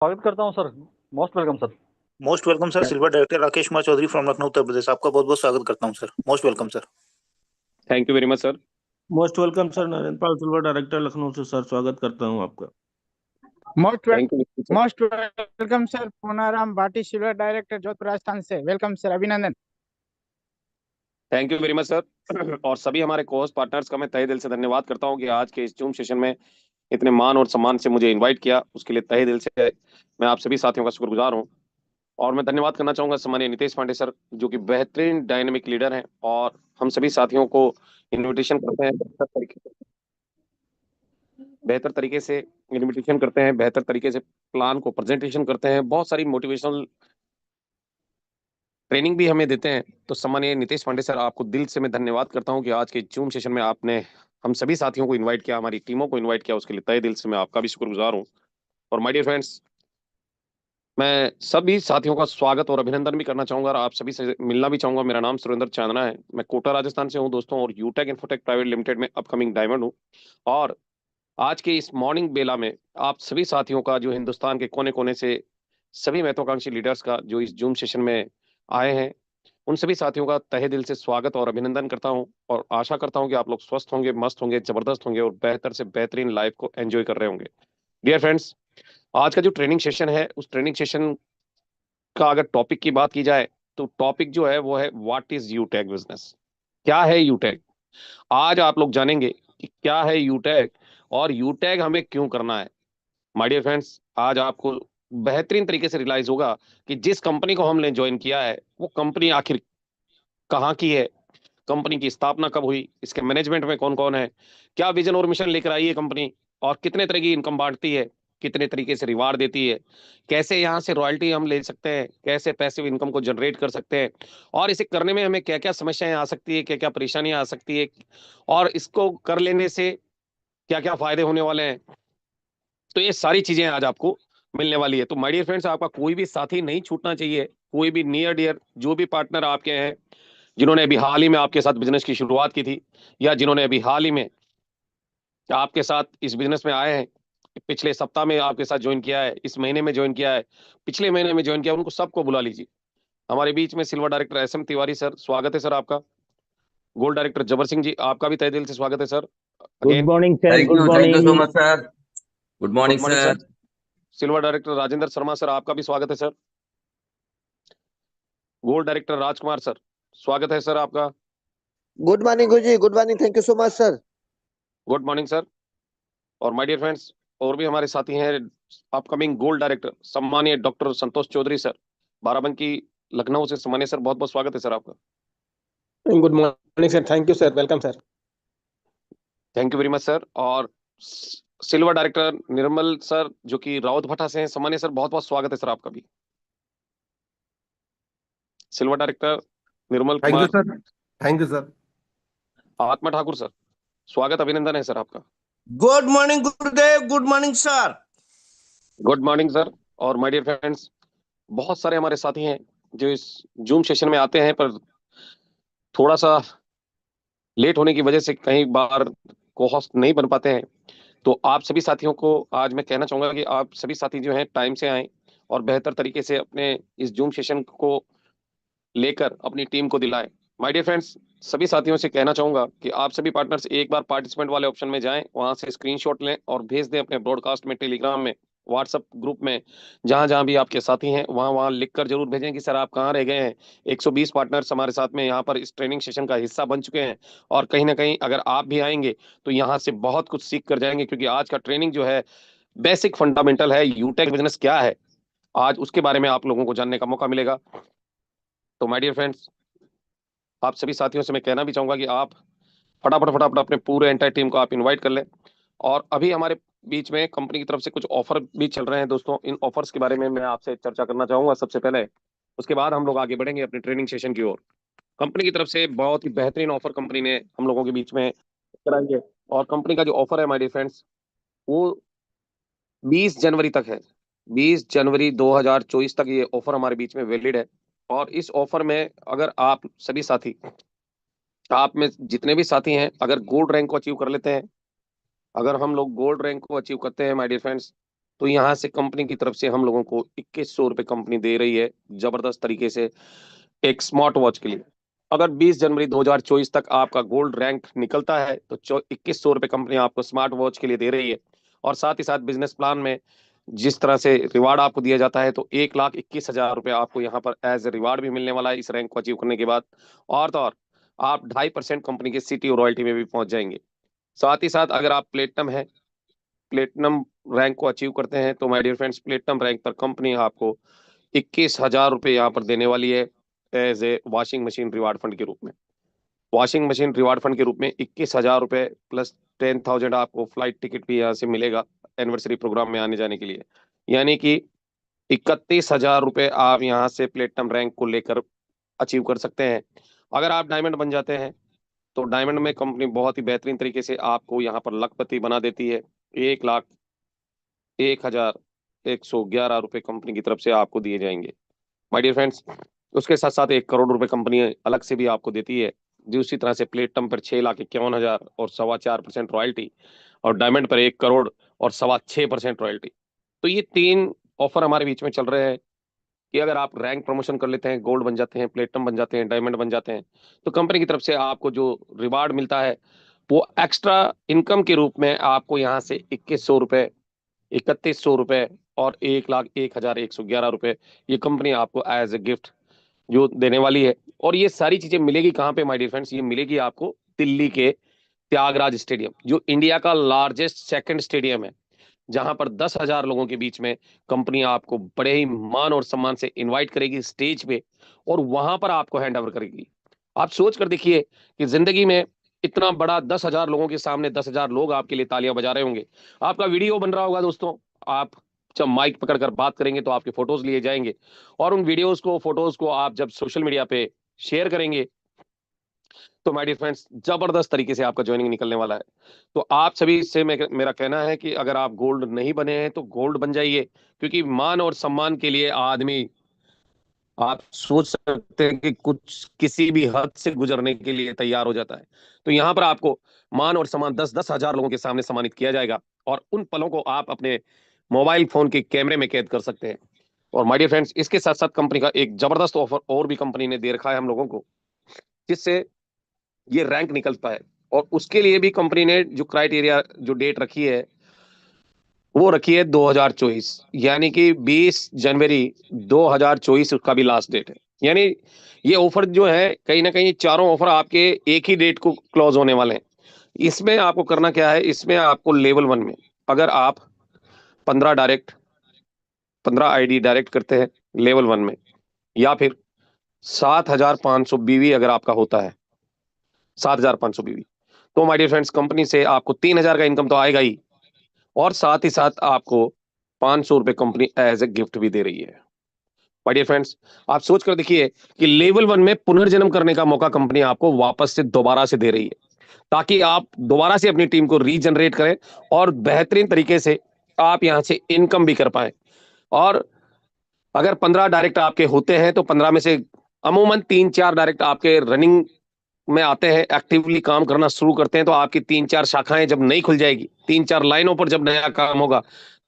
स्वागत करता हूँ sir. Most welcome sir. Most welcome sir. Silver director Rakesh Kumar Chaudhary from Lucknow Uttar Pradesh, आपका बहुत बहुत स्वागत करता हूं sir. Most welcome sir. Thank you very much sir. Most welcome sir. Narendra Pal silver director Lucknow से सर स्वागत करता हूं आपका। Thank you sir. Most welcome sir. Punaram Bhati silver director Jodhpur Rajasthan से। वेलकम सर, अभिनंदन। Thank you very much sir. और सभी हमारे कोस्ट पार्टनर्स का मैं तहे दिल से धन्यवाद करता हूं कि आज के इस जूम सेशन में इतने मान और सम्मान से मुझे इनवाइट किया, उसके लिए तहे दिल से मैं आप सभी साथियों का शुक्रगुजार हूं। और मैं धन्यवाद करना चाहूंगा सम्मानीय नितेश पांडे सर, जो कि बेहतरीन डायनेमिक लीडर हैं और हम सभी साथियों को इनविटेशन करते हैं बेहतर तरीके से इनविटेशन करते हैं, बेहतर तरीके से प्लान को प्रेजेंटेशन करते हैं, बहुत सारी मोटिवेशनल ट्रेनिंग भी हमें देते हैं। तो सम्मानीय नितेश पांडे सर, आपको दिल से मैं धन्यवाद करता हूं कि आज के जूम सेशन में आपने हम सभी साथियों को इनवाइट किया, हमारी टीमों को इनवाइट किया, उसके लिए तहे दिल से मैं आपका भी शुक्रगुजार हूं। और माय डियर फ्रेंड्स, मैं सभी साथियों का स्वागत और अभिनंदन भी करना चाहूंगा और आप सभी से मिलना भी चाहूंगा। मेरा नाम सुरेंद्र चांदना है, मैं कोटा राजस्थान से हूं दोस्तों, और यूटेक इन्फोटेक प्राइवेट लिमिटेड में अपकमिंग डायमंड हूं। और आज के इस मॉर्निंग बेला में आप सभी साथियों का, जो हिंदुस्तान के कोने कोने से सभी महत्वाकांक्षी लीडर्स का जो इस जूम सेशन में आए हैं, उन सभी साथियों का तहे दिल से स्वागत और अभिनंदन करता हूं। और आशा करता हूं कि आप लोग स्वस्थ होंगे, मस्त होंगे, जबरदस्त होंगे और बेहतर से बेहतरीन लाइफ को एंजॉय कर रहे होंगे। डियर फ्रेंड्स, आज का जो ट्रेनिंग सेशन है, उस ट्रेनिंग सेशन का अगर टॉपिक की बात की जाए तो टॉपिक जो है वो है व्हाट इज यूटेक बिजनेस। क्या है यूटेक? आज आप लोग जानेंगे कि क्या है यूटेक और यूटेक हमें क्यों करना है। माय डियर फ्रेंड्स, आज आपको बेहतरीन तरीके से रियलाइज होगा कि जिस कंपनी को हमने ज्वाइन किया है वो कंपनी आखिर कहाँ की है, कंपनी की स्थापना कब हुई, इसके मैनेजमेंट में कौन कौन है, क्या विजन और मिशन लेकर आई है कंपनी, और कितने तरह की इनकम बांटती है, कितने तरीके से रिवार्ड देती है, कैसे यहाँ से रॉयल्टी हम ले सकते हैं, कैसे पैसिव इनकम को जनरेट कर सकते हैं, और इसे करने में हमें क्या क्या समस्याएं आ सकती है, क्या क्या परेशानियां आ सकती है, और इसको कर लेने से क्या क्या फायदे होने वाले हैं। तो ये सारी चीजें आज आपको मिलने वाली है। तो माय डियर फ्रेंड्स, आपका कोई भी साथी नहीं छूटना चाहिए, कोई भी नियर डियर जो भी पार्टनर आपके हैं, जिन्होंने अभी हाल ही में आपके साथ बिजनेस की शुरुआत की थी, या जिन्होंने अभी हाल ही में आपके साथ इस बिजनेस में आए हैं, पिछले सप्ताह में आपके साथ ज्वाइन किया है, इस महीने में ज्वाइन किया है, पिछले महीने में ज्वाइन किया, उनको सबको बुला लीजिए। हमारे बीच में silver director SM Tiwari sir, स्वागत है सर आपका। गोल्ड डायरेक्टर जबर सिंह जी, आपका भी तहे दिल से स्वागत है sir. Good morning sir. Thank good you so morning. Much sir. Good morning good morning sir. Sir. Silver director Rajendra Sharma sir, आपका भी स्वागत है sir. Gold director Rajkumar sir, स्वागत है सर आपका। Good morning guru ji. Good morning. Thank you so much sir. Good morning sir. और my dear friends, और भी हमारे साथी हैं अपकमिंग गोल्ड डायरेक्टर सम्मानीय डॉक्टर संतोष चौधरी सर, बाराबंकी लखनऊ से। सम्मानीय सर, बहुत बहुत स्वागत है सर आपका। Good morning sir. Thank you sir. Welcome sir. Thank you very much sir. और सिल्वर डायरेक्टर निर्मल सर, जो कि राउत भट्टा से हैं, सम्मानीय सर, बहुत बहुत स्वागत है सर आपका भी। Silver director Nirmal thank you Kumar. Sir. Thank you sir. आत्मा ठाकुर सर, स्वागत अभिनंदन है सर आपका। गुड मॉर्निंग गुरुदेव। Good morning sir. Good morning sir. और माय डियर फ्रेंड्स, बहुत सारे हमारे साथी हैं जो इस जूम सेशन में आते हैं, पर थोड़ा सा लेट होने की वजह से कई बार को होस्ट नहीं बन पाते हैं। तो आप सभी साथियों को आज मैं कहना चाहूंगा कि आप सभी साथी जो हैं टाइम से आएं और बेहतर तरीके से अपने इस जूम सेशन को लेकर अपनी टीम को दिलाएं। माय डियर फ्रेंड्स, सभी साथियों से कहना चाहूंगा कि आप सभी पार्टनर्स एक बार पार्टिसिपेंट वाले ऑप्शन में जाएं, वहां से स्क्रीनशॉट लें और भेज दें अपने ब्रॉडकास्ट में, टेलीग्राम में, व्हाट्सएप ग्रुप में, जहां जहां भी आपके साथी हैं वहां वहां लिख कर जरूर भेजें कि सर आप कहाँ रह गए हैं। 120 पार्टनर्स हमारे साथ में यहाँ पर इस ट्रेनिंग सेशन का हिस्सा बन चुके हैं, और कहीं ना कहीं अगर आप भी आएंगे तो यहाँ से बहुत कुछ सीख कर जाएंगे, क्योंकि आज का ट्रेनिंग जो है बेसिक फंडामेंटल है, यूटेक बिजनेस क्या है, आज उसके बारे में आप लोगों को जानने का मौका मिलेगा। तो माय डियर फ्रेंड्स, आप सभी साथियों से मैं कहना भी चाहूंगा कि आप फटाफट फटाफट अपने पूरे एंटायर टीम को आप इनवाइट कर लें। और अभी हमारे बीच में कंपनी की तरफ से कुछ ऑफर भी चल रहे हैं दोस्तों, इन ऑफर्स के बारे में मैं आपसे चर्चा करना चाहूंगा सबसे पहले, उसके बाद हम लोग आगे बढ़ेंगे अपने ट्रेनिंग सेशन की ओर। कंपनी की तरफ से बहुत ही बेहतरीन ऑफर कंपनी ने हम लोगों के बीच में कराई है, और कंपनी का जो ऑफर है माय डियर फ्रेंड्स, वो 20 जनवरी तक है। 20 जनवरी 2024 तक ये ऑफर हमारे बीच में वैलिड है। और इस ऑफर में अगर आप सभी साथी, आप में जितने भी साथी हैं, अगर गोल्ड रैंक को अचीव कर लेते हैं, अगर हम लोग गोल्ड रैंक को अचीव करते हैं माय डियर फ्रेंड्स, तो यहाँ से कंपनी की तरफ से हम लोगों को 2100 रुपये कंपनी दे रही है जबरदस्त तरीके से एक स्मार्ट वॉच के लिए। अगर 20 जनवरी 2024 तक आपका गोल्ड रैंक निकलता है तो 2100 रुपये कंपनी आपको स्मार्ट वॉच के लिए दे रही है। और साथ ही साथ बिजनेस प्लान में जिस तरह से रिवार्ड आपको दिया जाता है तो 1,21,000 रुपये आपको यहाँ पर एज ए रिवार्ड भी मिलने वाला है इस रैंक को अचीव करने के बाद। और तो और आप 2.5% कंपनी के सिटी और रॉयल्टी में भी पहुंच जाएंगे। साथ ही साथ अगर आप प्लेटिनम रैंक को अचीव करते हैं तो my dear friends platinum rank पर कंपनी आपको 21,000 रुपये यहाँ पर देने वाली है as a washing machine reward fund के रूप में। वॉशिंग मशीन रिवार्ड फंड के रूप में 21,000 रुपये प्लस 10,000 आपको फ्लाइट टिकट भी यहाँ से मिलेगा एनिवर्सरी प्रोग्राम में आने जाने के लिए। यानी कि 31,000 रुपये आप यहाँ से प्लेटिनम रैंक को लेकर अचीव कर सकते हैं। अगर आप डायमंड बन जाते हैं तो डायमंड में कंपनी बहुत ही बेहतरीन तरीके से आपको यहाँ पर लखपति बना देती है। 1,01,111 रुपये कंपनी की तरफ से आपको दिए जाएंगे माय डियर फ्रेंड्स। उसके साथ साथ 1 करोड़ रुपए कंपनी अलग से भी आपको देती है। जी उसी तरह से प्लेटिनम पर 6,51,000 और 4.25% रॉयल्टी और डायमंड पर 1 करोड़ और 6.25% रॉयल्टी। तो ये 3 ऑफर हमारे बीच में चल रहे हैं कि अगर आप रैंक प्रमोशन कर लेते हैं, गोल्ड बन जाते हैं, प्लेटिनम बन जाते हैं, डायमंड बन जाते हैं तो कंपनी की तरफ से आपको जो रिवार्ड मिलता है वो एक्स्ट्रा इनकम के रूप में आपको यहाँ से 2100 रुपये, 3100 रुपये और 1,01,111 रुपये ये कंपनी आपको एज ए गिफ्ट जो देने वाली है। और ये सारी चीजें मिलेगी कहाँ पे माय डियर फ्रेंड्स? ये मिलेगी आपको दिल्ली के त्यागराज स्टेडियम जो इंडिया का लार्जेस्ट सेकंड स्टेडियम है, जहां पर 10,000 लोगों के बीच में कंपनी आपको बड़े ही मान और सम्मान से इनवाइट करेगी स्टेज पे और वहां पर आपको हैंड ओवर करेगी। आप सोच कर देखिए कि जिंदगी में इतना बड़ा 10,000 लोगों के सामने 10,000 लोग आपके लिए तालियां बजा रहे होंगे, आपका वीडियो बन रहा होगा दोस्तों, आप जब माइक पकड़कर बात करेंगे तो आपके फोटोज लिए जाएंगे और उन वीडियोस को फोटोज को आप जब सोशल मीडिया पे शेयर करेंगे तो माय डियर फ्रेंड्स जबरदस्त तरीके से आपका ज्वाइनिंग निकलने वाला है। तो आप सभी से मेरा कहना है कि अगर आप गोल्ड नहीं बने हैं तो गोल्ड बन जाइए, क्योंकि मान और सम्मान के लिए आदमी आप सोच सकते हैं कि कुछ किसी भी हद से गुजरने के लिए तैयार हो जाता है। तो यहाँ पर आपको मान और सम्मान 10-10 हजार लोगों के सामने सम्मानित किया जाएगा और उन पलों को आप अपने मोबाइल फोन के कैमरे में कैद कर सकते हैं। और माय डियर फ्रेंड्स इसके साथ साथ कंपनी का एक जबरदस्त ऑफर और भी कंपनी ने दे रखा है हम लोगों को, जिससे ये रैंक निकलता है। और उसके लिए भी कंपनी ने जो क्राइटेरिया जो डेट रखी है वो रखी है 2024, यानी कि 20 जनवरी 2024 उसका भी लास्ट डेट है। यानी ये ऑफर जो है कहीं ना कहीं चारों ऑफर आपके एक ही डेट को क्लोज होने वाले हैं। इसमें आपको करना क्या है, इसमें आपको लेवल 1 में अगर आप 15 आईडी डायरेक्ट करते हैं लेवल 1 में, या फिर 7,500 बीवी अगर आपका होता है 7,500 बीवी, तो माय डियर फ्रेंड्स कंपनी से आपको 3,000 का इनकम तो आएगा ही और साथ ही साथ आपको 500 रुपए कंपनी एज ए गिफ्ट भी दे रही है। माय डियर फ्रेंड्स आप सोच कर देखिए कि लेवल 1 में पुनर्जन्म करने का मौका कंपनी आपको वापस से दोबारा से दे रही है, ताकि आप दोबारा से अपनी टीम को रीजनरेट करें और बेहतरीन तरीके से आप यहां से इनकम भी कर पाए। और अगर 15 डायरेक्ट आपके होते हैं तो 15 में से अमूमन 3-4 डायरेक्ट आपके रनिंग में आते हैं, एक्टिवली काम करना शुरू करते हैं, तो आपकी 3-4 शाखाएं जब नई खुल जाएगी, 3-4 लाइनों पर जब नया काम होगा,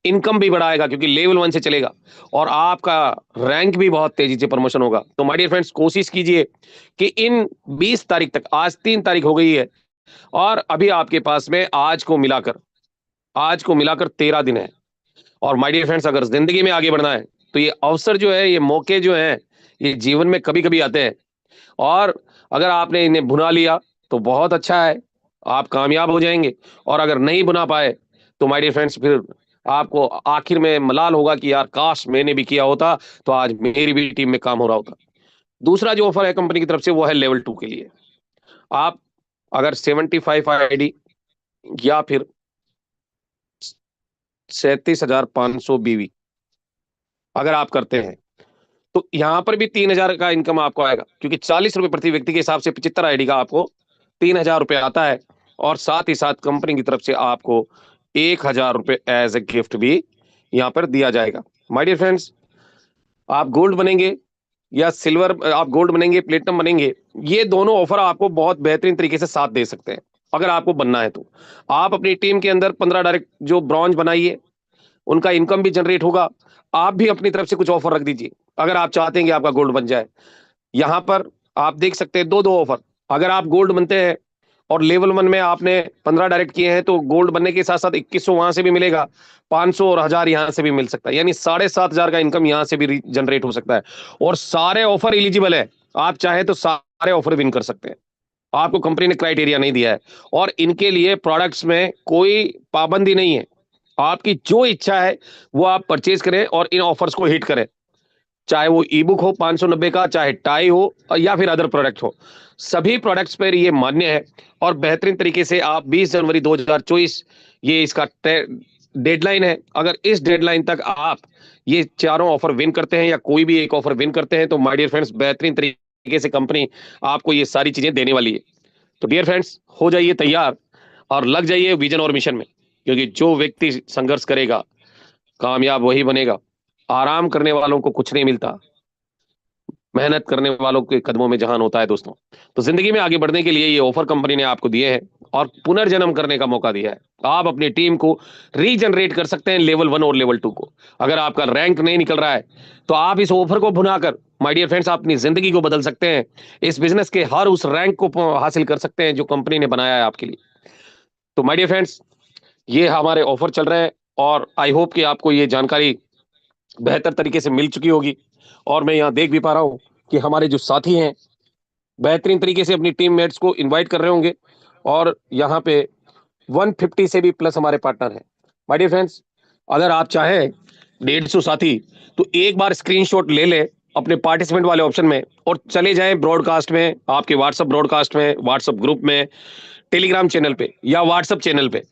इनकम भी बढ़ाएगा क्योंकि लेवल 1 से चलेगा और आपका रैंक भी बहुत तेजी से प्रमोशन होगा। तो माय डियर फ्रेंड्स कोशिश कीजिए कि इन 20 तारीख तक, आज 3 तारीख हो गई है और अभी आपके पास में आज को मिलाकर 13 दिन है। और माय डियर फ्रेंड्स अगर जिंदगी में आगे बढ़ना है तो ये अवसर जो है, ये मौके जो हैं, ये जीवन में कभी कभी आते हैं और अगर आपने इन्हें भुना लिया तो बहुत अच्छा है, आप कामयाब हो जाएंगे। और अगर नहीं भुना पाए तो माय डियर फ्रेंड्स फिर आपको आखिर में मलाल होगा कि यार काश मैंने भी किया होता तो आज मेरी भी टीम में काम हो रहा होता। दूसरा जो ऑफर है कंपनी की तरफ से वो है लेवल 2 के लिए। आप अगर 75 आईडी या फिर 37,500 बीवी अगर आप करते हैं तो यहां पर भी 3,000 का इनकम आपको आएगा, क्योंकि 40 रुपए प्रति व्यक्ति के हिसाब से 75 आईडी का आपको 3,000 रुपए आता है और साथ ही साथ कंपनी की तरफ से आपको 1,000 रुपए एज ए गिफ्ट भी यहां पर दिया जाएगा। माय डियर फ्रेंड्स आप गोल्ड बनेंगे या सिल्वर, आप गोल्ड बनेंगे प्लेटिनम बनेंगे, ये दोनों ऑफर आपको बहुत बेहतरीन तरीके से साथ दे सकते हैं। अगर आपको बनना है तो आप अपनी टीम के अंदर 15 डायरेक्ट जो ब्रॉन्ज बनाइए, उनका इनकम भी जनरेट होगा। आप भी अपनी तरफ से कुछ ऑफर रख दीजिए अगर आप चाहते हैं कि आपका गोल्ड बन जाए। यहाँ पर आप देख सकते हैं दो ऑफर। अगर आप गोल्ड बनते हैं और लेवल 1 में आपने 15 डायरेक्ट किए हैं तो गोल्ड बनने के साथ साथ 2100 वहां से भी मिलेगा, 500 और 1000 यहाँ से भी मिल सकता है, यानी 7500 का इनकम यहाँ से भी जनरेट हो सकता है। और सारे ऑफर एलिजिबल है, आप चाहे तो सारे ऑफर विन कर सकते हैं। आपको कंपनी ने क्राइटेरिया नहीं दिया है और इनके लिए प्रोडक्ट्स में कोई पाबंदी नहीं है। आपकी जो इच्छा है वो आप परचेज करें और इन ऑफर्स को हिट करें, चाहे वो ई बुक हो 590 का, चाहे टाई हो या फिर अदर प्रोडक्ट हो, सभी प्रोडक्ट्स पर ये मान्य है। और बेहतरीन तरीके से आप 20 जनवरी 2024 ये इसका डेडलाइन है। अगर इस डेडलाइन तक आप ये चारों ऑफर विन करते हैं या कोई भी एक ऑफर विन करते हैं तो माय डियर फ्रेंड्स बेहतरीन तरीके से कंपनी आपको ये सारी चीजें देने वाली है। तो डियर फ्रेंड्स हो जाइए तैयार और लग जाइए विजन और मिशन में, क्योंकि जो व्यक्ति संघर्ष करेगा कामयाब वही बनेगा। आराम करने वालों को कुछ नहीं मिलता, मेहनत करने वालों के कदमों में जहान होता है दोस्तों। तो जिंदगी में आगे बढ़ने के लिए ये ऑफर कंपनी ने आपको दिए हैं और पुनर्जन्म करने का मौका दिया है। आप अपनी टीम को रीजनरेट कर सकते हैं लेवल 1 और लेवल 2 को। अगर आपका रैंक नहीं निकल रहा है तो आप इस ऑफर को भुनाकर माय डियर फ्रेंड्स अपनी जिंदगी को बदल सकते हैं। इस बिजनेस के हर उस रैंक को हासिल कर सकते हैं जो कंपनी ने बनाया है आपके लिए। तो माय डियर फ्रेंड्स ये हमारे ऑफर चल रहे हैं और आई होप कि आपको ये जानकारी बेहतर तरीके से मिल चुकी होगी। और मैं यहाँ देख भी पा रहा हूँ कि हमारे जो साथी हैं बेहतरीन तरीके से अपनी टीम मेट्स को इनवाइट कर रहे होंगे और यहाँ पे 150 से भी प्लस हमारे पार्टनर हैं। माय डियर फ्रेंड्स अगर आप चाहें 150 साथी तो एक बार स्क्रीनशॉट ले ले अपने पार्टिसिपेंट वाले ऑप्शन में और चले जाएं ब्रॉडकास्ट में, आपके व्हाट्सएप ब्रॉडकास्ट में, व्हाट्सएप ग्रुप में, टेलीग्राम चैनल पे या व्हाट्सएप चैनल पे,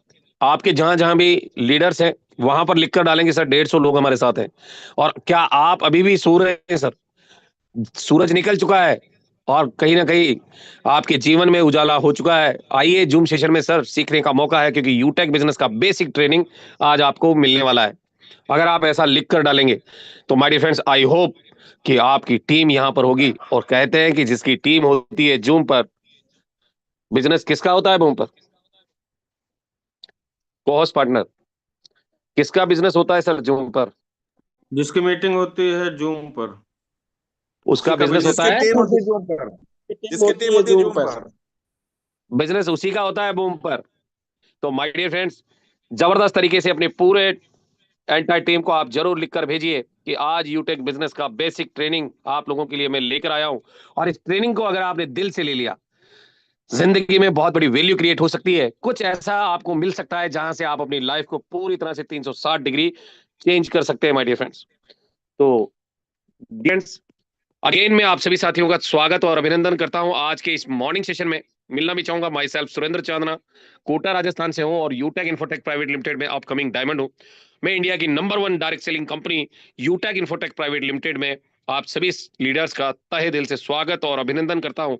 आपके जहां जहां भी लीडर्स हैं वहां पर लिखकर डालेंगे सर 150 लोग हमारे साथ हैं। और क्या आप अभी भी सो रहे हैं सर? सूरज निकल चुका है और कहीं ना कहीं आपके जीवन में उजाला हो चुका है। आइए जूम सेशन में सर सीखने का मौका है, क्योंकि यूटेक बिजनेस का बेसिक ट्रेनिंग आज आपको मिलने वाला है। अगर आप ऐसा लिख कर डालेंगे तो my dear friends I hope कि आपकी टीम यहां पर होगी। और कहते हैं कि जिसकी टीम होती है जूम पर, बिजनेस किसका होता है? बूम पर कोहोस्ट पार्टनर किसका बिजनेस होता है सर जूम पर? जिसकी मीटिंग होती है जूम पर उसका बिजनेस होता है, जिसकी टीम होती है जूम पर। बिजनेस उसी का होता है बूम पर। तो माय डियर फ्रेंड्स जबरदस्त तरीके से अपने पूरे एंटायर टीम को आप जरूर लिखकर भेजिए कि आज यूटेक बिजनेस का बेसिक ट्रेनिंग आप लोगों के लिए मैं लेकर आया हूं। और इस ट्रेनिंग को अगर आपने दिल से ले लिया, जिंदगी में बहुत बड़ी वैल्यू क्रिएट हो सकती है। कुछ ऐसा आपको मिल सकता है जहां से आप अपनी लाइफ को पूरी तरह से 360 डिग्री चेंज कर सकते हैं माय डियर फ्रेंड्स। तो फ्रेंड्स अगेन मैं आप सभी साथियों का स्वागत और अभिनंदन करता हूं आज के इस मॉर्निंग सेशन में। मिलना भी चाहूंगा, माई सेल्फ सुरेंद्र चांदना, कोटा राजस्थान से हूं और यूटेक इन्फोटेक प्राइवेट लिमिटेड में अपकमिंग डायमंड हूं। मैं इंडिया की number 1 direct selling company यूटेक infotech private limited में आप सभी लीडर्स का तहे दिल से स्वागत और अभिनंदन करता हूं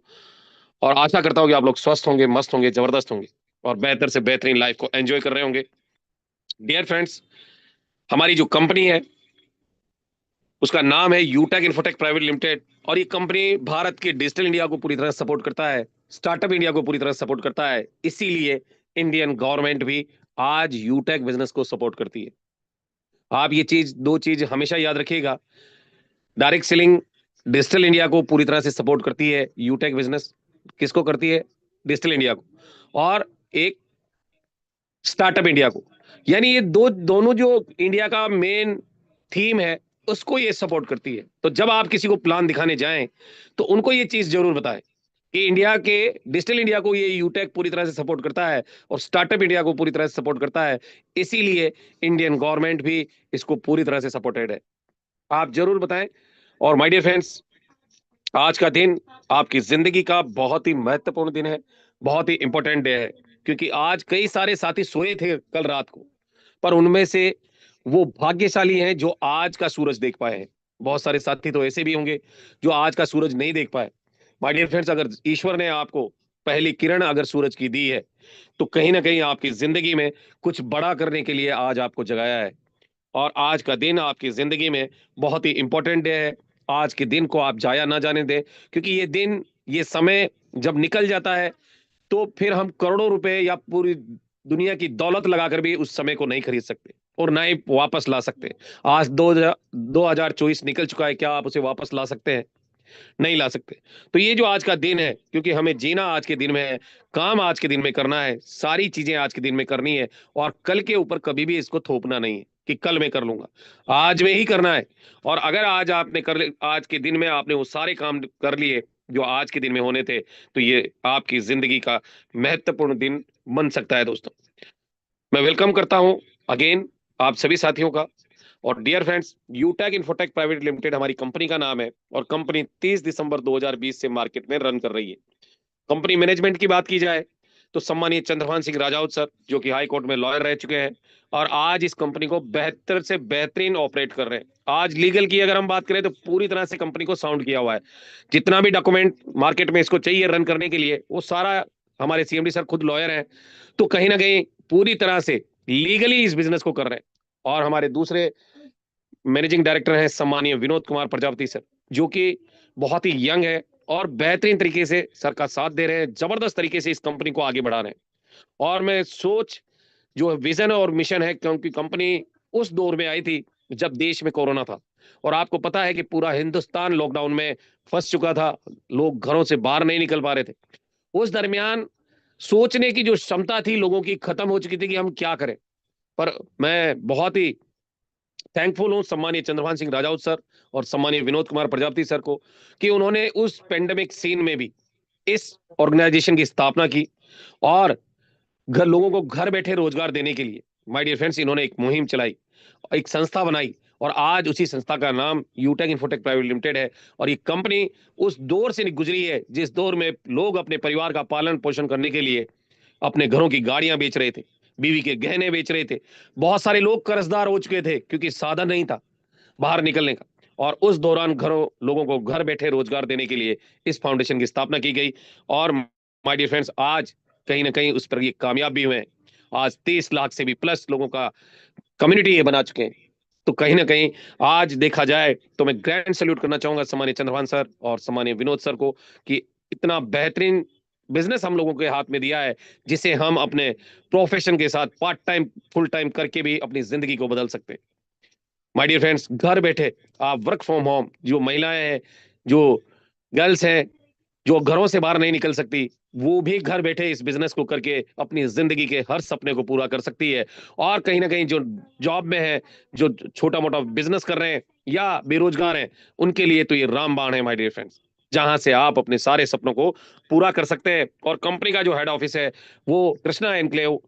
और आशा करता हूं कि आप लोग स्वस्थ होंगे, मस्त होंगे, जबरदस्त होंगे और बेहतर से बेहतरीन लाइफ को एंजॉय कर रहे होंगे। डियर फ्रेंड्स हमारी जो कंपनी है उसका नाम है यूटेक इन्फोटेक प्राइवेट लिमिटेड और ये कंपनी भारत के डिजिटल इंडिया को पूरी तरह सपोर्ट करता है, स्टार्टअप इंडिया को पूरी तरह सपोर्ट करता है। इसीलिए इंडियन गवर्नमेंट भी आज यूटेक बिजनेस को सपोर्ट करती है। आप ये दो चीज हमेशा याद रखिएगा, डायरेक्ट सेलिंग डिजिटल इंडिया को पूरी तरह से सपोर्ट करती है, यूटेक बिजनेस किसको करती है? डिजिटल इंडिया को, और एक स्टार्टअप इंडिया को। यानी ये दोनों जो इंडिया का मेन थीम है उसको ये सपोर्ट करती है। तो जब आप किसी को प्लान दिखाने जाएं तो उनको ये चीज जरूर बताएं कि इंडिया के डिजिटल इंडिया को ये यूटेक पूरी तरह से सपोर्ट करता है और स्टार्टअप इंडिया को पूरी तरह से सपोर्ट करता है। इसीलिए इंडियन गवर्नमेंट भी इसको पूरी तरह से सपोर्टेड है। आप जरूर बताएं। और माय डियर फ्रेंड्स आज का दिन आपकी जिंदगी का बहुत ही महत्वपूर्ण दिन है, बहुत ही इंपॉर्टेंट डे है, क्योंकि आज कई सारे साथी सोए थे कल रात को, पर उनमें से वो भाग्यशाली हैं जो आज का सूरज देख पाए हैं। बहुत सारे साथी तो ऐसे भी होंगे जो आज का सूरज नहीं देख पाए। माय डियर फ्रेंड्स अगर ईश्वर ने आपको पहली किरण अगर सूरज की दी है तो कहीं ना कहीं आपकी जिंदगी में कुछ बड़ा करने के लिए आज आपको जगाया है। और आज का दिन आपकी जिंदगी में बहुत ही इंपॉर्टेंट डे है। आज के दिन को आप जाया ना जाने दें, क्योंकि ये दिन, ये समय जब निकल जाता है तो फिर हम करोड़ों रुपए या पूरी दुनिया की दौलत लगाकर भी उस समय को नहीं खरीद सकते। और ना ही वापस ला सकते। आज 2024 निकल चुका है, क्या आप उसे वापस ला सकते हैं? नहीं ला सकते। तो ये जो आज का दिन है, क्योंकि हमें जीना आज के दिन में है, काम आज के दिन में करना है, सारी चीजें आज के दिन में करनी है, और कल के ऊपर कभी भी इसको थोपना नहीं है कि कल मैं कर लूंगा, आज में ही करना है। और अगर आज आपने आज के दिन में आपने वो सारे काम कर लिए जो आज के दिन में होने थे, तो ये आपकी जिंदगी का महत्वपूर्ण दिन बन सकता है दोस्तों। मैं वेलकम करता हूं अगेन आप सभी साथियों का। और dear friends, यूटेक infotech private limited हमारी कंपनी का नाम है, और कंपनी 30 दिसंबर 2020 से मार्केट में रन कर रही है। कंपनी मैनेजमेंट की बात की जाए तो सम्मानीय चंद्रभान सिंह राजावत सर, जो कि हाई कोर्ट में लॉयर रह चुके हैं, और आज इस कंपनी को बेहतर से बेहतरीन ऑपरेट कर रहे हैं। आज लीगल की अगर हम बात करें तो पूरी तरह से कंपनी को साउंड किया हुआ है। जितना भी डॉक्यूमेंट मार्केट में इसको चाहिए रन करने के लिए, वो सारा हमारे सीएमडी सर खुद लॉयर हैं, तो कहीं ना कहीं पूरी तरह से लीगली इस बिजनेस को कर रहे हैं। और हमारे दूसरे मैनेजिंग डायरेक्टर हैं सम्मानीय विनोद कुमार प्रजापति सर, जो कि बहुत ही यंग है और बेहतरीन तरीके से सर का साथ दे रहे हैं, जबरदस्त तरीके से इस कंपनी को आगे बढ़ा रहे हैं। और मैं सोच जो विजन और मिशन है, क्योंकि कंपनी उस दौर में आई थी जब देश में कोरोना था, और आपको पता है कि पूरा हिंदुस्तान लॉकडाउन में फंस चुका था, लोग घरों से बाहर नहीं निकल पा रहे थे। उस दरमियान सोचने की जो क्षमता थी लोगों की खत्म हो चुकी थी कि हम क्या करें। पर मैं बहुत ही थैंकफुल हूं सम्मानीय चंद्रभान सिंह राजावत सर और सम्मानीय विनोद कुमार प्रजापति सर को, कि उन्होंने उस पेंडेमिक सीन में भी इस ऑर्गेनाइजेशन की स्थापना की, और लोगों को घर बैठे रोजगार देने के लिए माय डियर फ्रेंड्स इन्होंने एक मुहिम चलाई, एक संस्था बनाई, और आज उसी संस्था का नाम यूटेक इन्फोटेक प्राइवेट लिमिटेड है। और ये कंपनी उस दौर से गुजरी है जिस दौर में लोग अपने परिवार का पालन पोषण करने के लिए अपने घरों की गाड़ियां बेच रहे थे, बीवी के गहने बेच रहे थे, बहुत सारे लोग कर्जदार हो चुके थे क्योंकि साधन नहीं था बाहर निकलने का। और उस दौरान लोगों को घर बैठे रोजगार देने के लिए इस फाउंडेशन की स्थापना की गई, और माय डियर फ्रेंड्स आज कहीं ना कहीं उस पर ये कामयाब भी हुए हैं। आज 30 लाख से भी प्लस लोगों का कम्युनिटी ये बना चुके हैं। तो कहीं ना कहीं आज देखा जाए तो मैं ग्रैंड सैल्यूट करना चाहूंगा सम्मानीय चंद्रभान सर और सम्मानीय विनोद सर को, कि इतना बेहतरीन बिजनेस हम लोगों के हाथ में दिया है, जिसे हम अपने प्रोफेशन के साथ पार्ट टाइम फुल टाइम करके भी अपनी जिंदगी को बदल सकते हैं। माय डियर फ्रेंड्स, घर बैठे आप वर्क फ्रॉम होम, जो महिलाएं हैं, जो गर्ल्स हैं, जो घरों से बाहर नहीं निकल सकती, वो भी घर बैठे इस बिजनेस को करके अपनी जिंदगी के हर सपने को पूरा कर सकती है। और कहीं ना कहीं जो जॉब में है, जो छोटा मोटा बिजनेस कर रहे हैं या बेरोजगार हैं, उनके लिए तो ये रामबाण है माय डियर फ्रेंड्स, जहां से आप अपने सारे सपनों को पूरा कर सकते हैं। और कंपनी का जो हेड ऑफिस है वो कृष्णा एनक्लेव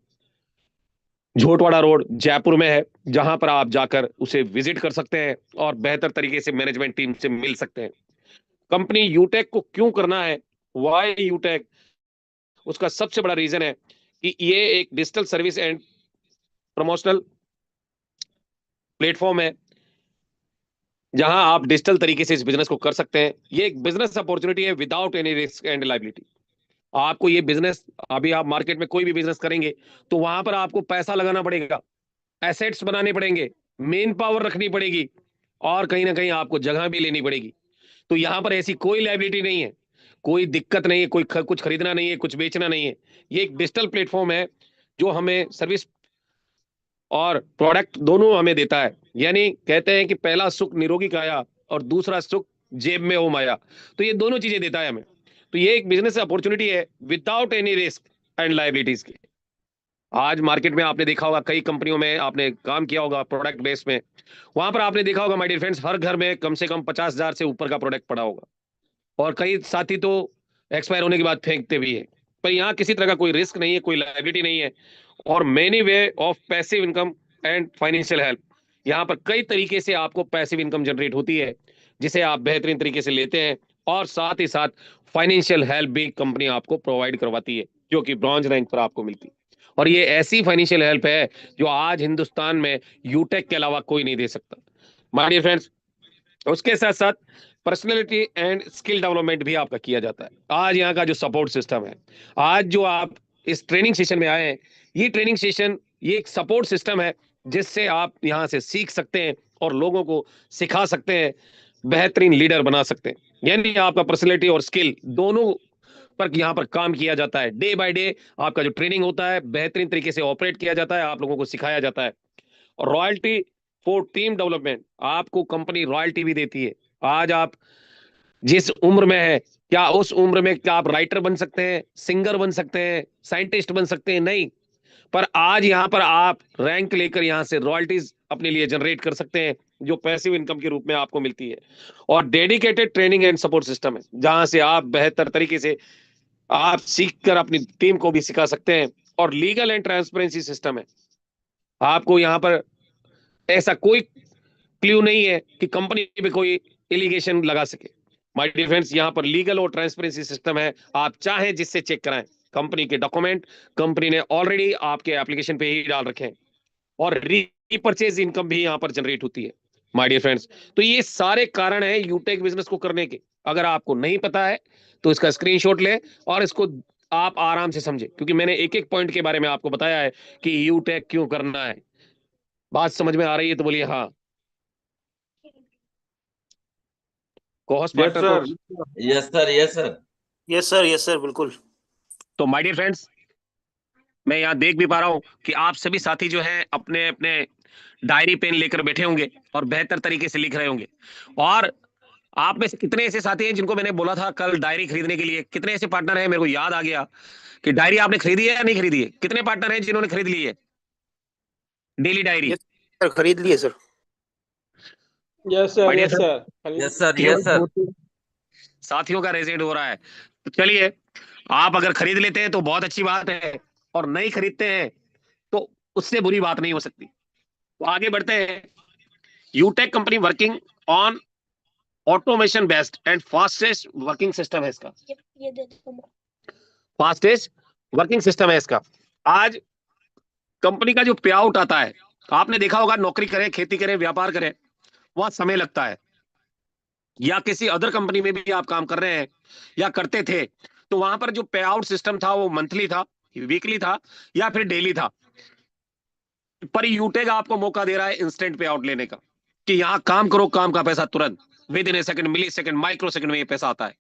झोटवाड़ा रोड जयपुर में है, जहां पर आप जाकर उसे विजिट कर सकते हैं और बेहतर तरीके से मैनेजमेंट टीम से मिल सकते हैं। कंपनी यूटेक को क्यों करना है, वाई यूटेक, उसका सबसे बड़ा रीजन है कि ये एक digital service and promotional platform है, जहां आप डिजिटल तरीके से इस बिजनेस को कर सकते हैं। ये एक बिजनेस अपॉर्चुनिटी है without any risk and liability. आपको ये बिजनेस, अभी आप मार्केट में कोई भी बिजनेस करेंगे तो वहां पर आपको पैसा लगाना पड़ेगा, एसेट्स बनाने पड़ेंगे, मेन पावर रखनी पड़ेगी, और कहीं ना कहीं आपको जगह भी लेनी पड़ेगी। तो यहां पर ऐसी कोई लायबिलिटी नहीं है, कोई दिक्कत नहीं है, कुछ खरीदना नहीं है, कुछ बेचना नहीं है। ये एक डिजिटल प्लेटफॉर्म है जो हमें सर्विस और प्रोडक्ट दोनों हमें देता है। यानी कहते हैं कि पहला सुख निरोगी काया और दूसरा सुख जेब में हो माया, तो ये दोनों चीजें देता है हमें। तो ये एक बिजनेस अपॉर्चुनिटी है without any risk and liabilities की। आज मार्केट में आपने देखा होगा, कई कंपनियों में आपने काम किया होगा प्रोडक्ट बेस में, वहां पर आपने देखा होगा माय डियर फ्रेंड्स, हर घर में कम से कम 50,000 से ऊपर का प्रोडक्ट पड़ा होगा, और कई साथी तो एक्सपायर होने के बाद फेंकते भी है। पर यहाँ किसी तरह का कोई रिस्क नहीं है, कोई लायबिलिटी नहीं है, और many way of passive income and financial help. यहाँ पर कई तरीके से आपको पैसिव इनकम जनरेट होती है, जिसे आप बेहतरीन तरीके से लेते हैं, और साथ ही साथ फाइनेंशियल हेल्प भी कंपनी आपको प्रोवाइड करवाती है, जो कि ब्रॉन्ज रैंक पर आपको मिलती है। और ये ऐसी फाइनेंशियल हेल्प है जो आज हिंदुस्तान में यूटेक के अलावा कोई नहीं दे सकता माय डियर फ्रेंड्स। उसके साथ साथ पर्सनैलिटी एंड स्किल डेवलपमेंट भी आपका किया जाता है। आज यहाँ का जो सपोर्ट सिस्टम है, आज जो आप इस ट्रेनिंग सेशन में आए हैं, ये ट्रेनिंग सेशन ये एक सपोर्ट सिस्टम है, जिससे आप यहाँ से सीख सकते हैं और लोगों को सिखा सकते हैं, बेहतरीन लीडर बना सकते हैं। यानी आपका पर्सनैलिटी और स्किल दोनों पर यहाँ पर काम किया जाता है। डे बाय डे आपका जो ट्रेनिंग होता है बेहतरीन तरीके से ऑपरेट किया जाता है, आप लोगों को सिखाया जाता है। रॉयल्टी फॉर टीम डेवलपमेंट, आपको कंपनी रॉयल्टी भी देती है। आज आप जिस उम्र में है, क्या उस उम्र में क्या आप राइटर बन सकते हैं, सिंगर बन सकते हैं, साइंटिस्ट बन सकते हैं? नहीं। पर आज यहां पर आप रैंक लेकर यहां से रॉयल्टीज अपने लिए जनरेट कर सकते हैं, जो पैसिव इनकम के रूप में आपको मिलती है। और dedicated training and support system है, जहां से आप बेहतर तरीके से आप सीख कर अपनी टीम को भी सिखा सकते हैं। और लीगल एंड ट्रांसपेरेंसी सिस्टम है, आपको यहाँ पर ऐसा कोई क्ल्यू नहीं है कि कंपनी पे कोई एलिगेशन लगा सके। माय डियर फ्रेंड्स, यहाँ पर लीगल और ट्रांसपेरेंसी सिस्टम है, आप चाहें जिससे चेक कराएं कंपनी के डॉक्यूमेंट, कंपनी ने ऑलरेडी आपके एप्लीकेशन पे ही डाल रखे हैं। और रीपरचेज इनकम भी यहाँ पर जनरेट होती है माय डियर फ्रेंड्स। तो ये सारे कारण है यूटेक बिजनेस को करने के। अगर आपको नहीं पता है तो इसका स्क्रीनशॉट ले और इसको आप आराम से समझे, क्योंकि मैंने एक एक पॉइंट के बारे में आपको बताया है कि यूटेक क्यों करना है। बात समझ में आ रही है तो बोलिए हाँ। Co-host Yes, partner sir. को। Yes, sir. Yes, sir. Yes sir बिल्कुल। तो माय डियर फ्रेंड्स, मैं यहाँ देख भी पा रहा हूँ कि आप सभी साथी जो हैं अपने अपने डायरी पेन लेकर बैठे होंगे और बेहतर तरीके से लिख रहे होंगे। और आप में से कितने ऐसे साथी हैं जिनको मैंने बोला था कल डायरी खरीदने के लिए? कितने ऐसे पार्टनर हैं? मेरे को याद आ गया कि डायरी आपने खरीदी है या नहीं खरीदी है? कितने पार्टनर हैं जिन्होंने खरीद ली है डेली डायरी? सर खरीद लिए sir. Yes, sir. My dear Yes, sir. Yes, sir. Yes, sir. साथियों का रेजेंट हो रहा है। तो चलिए, आप अगर खरीद लेते हैं तो बहुत अच्छी बात है, और नहीं खरीदते हैं तो उससे बुरी बात नहीं हो सकती। तो आगे बढ़ते हैं। UTech company working on automation based and fastest working system है इसका। फास्टेस्ट वर्किंग सिस्टम है इसका। आज कंपनी का जो पे आउट आता है, आपने देखा होगा, नौकरी करें, खेती करें, व्यापार करें, वहां समय लगता है, या किसी अदर कंपनी में भी आप काम कर रहे हैं या करते थे, तो वहां पर जो पे आउट सिस्टम था वो मंथली था, वीकली था, या फिर डेली था। पर यूटेक आपको मौका दे रहा है इंस्टेंट पे आउट लेने का, कि यहां काम करो, काम का पैसा तुरंत, within a second, millisecond, microsecond में ये पैसा आता है।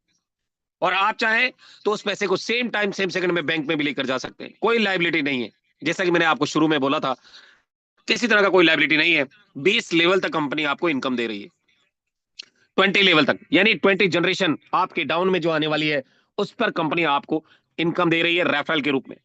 और आप चाहें तो उस पैसे को सेम टाइम सेम सेकंड में बैंक में भी लेकर जा सकते हैं, कोई लाइबिलिटी नहीं है। जैसा कि मैंने आपको शुरू में बोला था, किसी तरह का कोई लाइबिलिटी नहीं है। 20 लेवल तक कंपनी आपको इनकम दे रही है, 20 लेवल तक, यानी 20 जनरेशन आपके डाउन में जो आने वाली है उस पर कंपनी आपको इनकम दे रही है रेफरल के रूप में।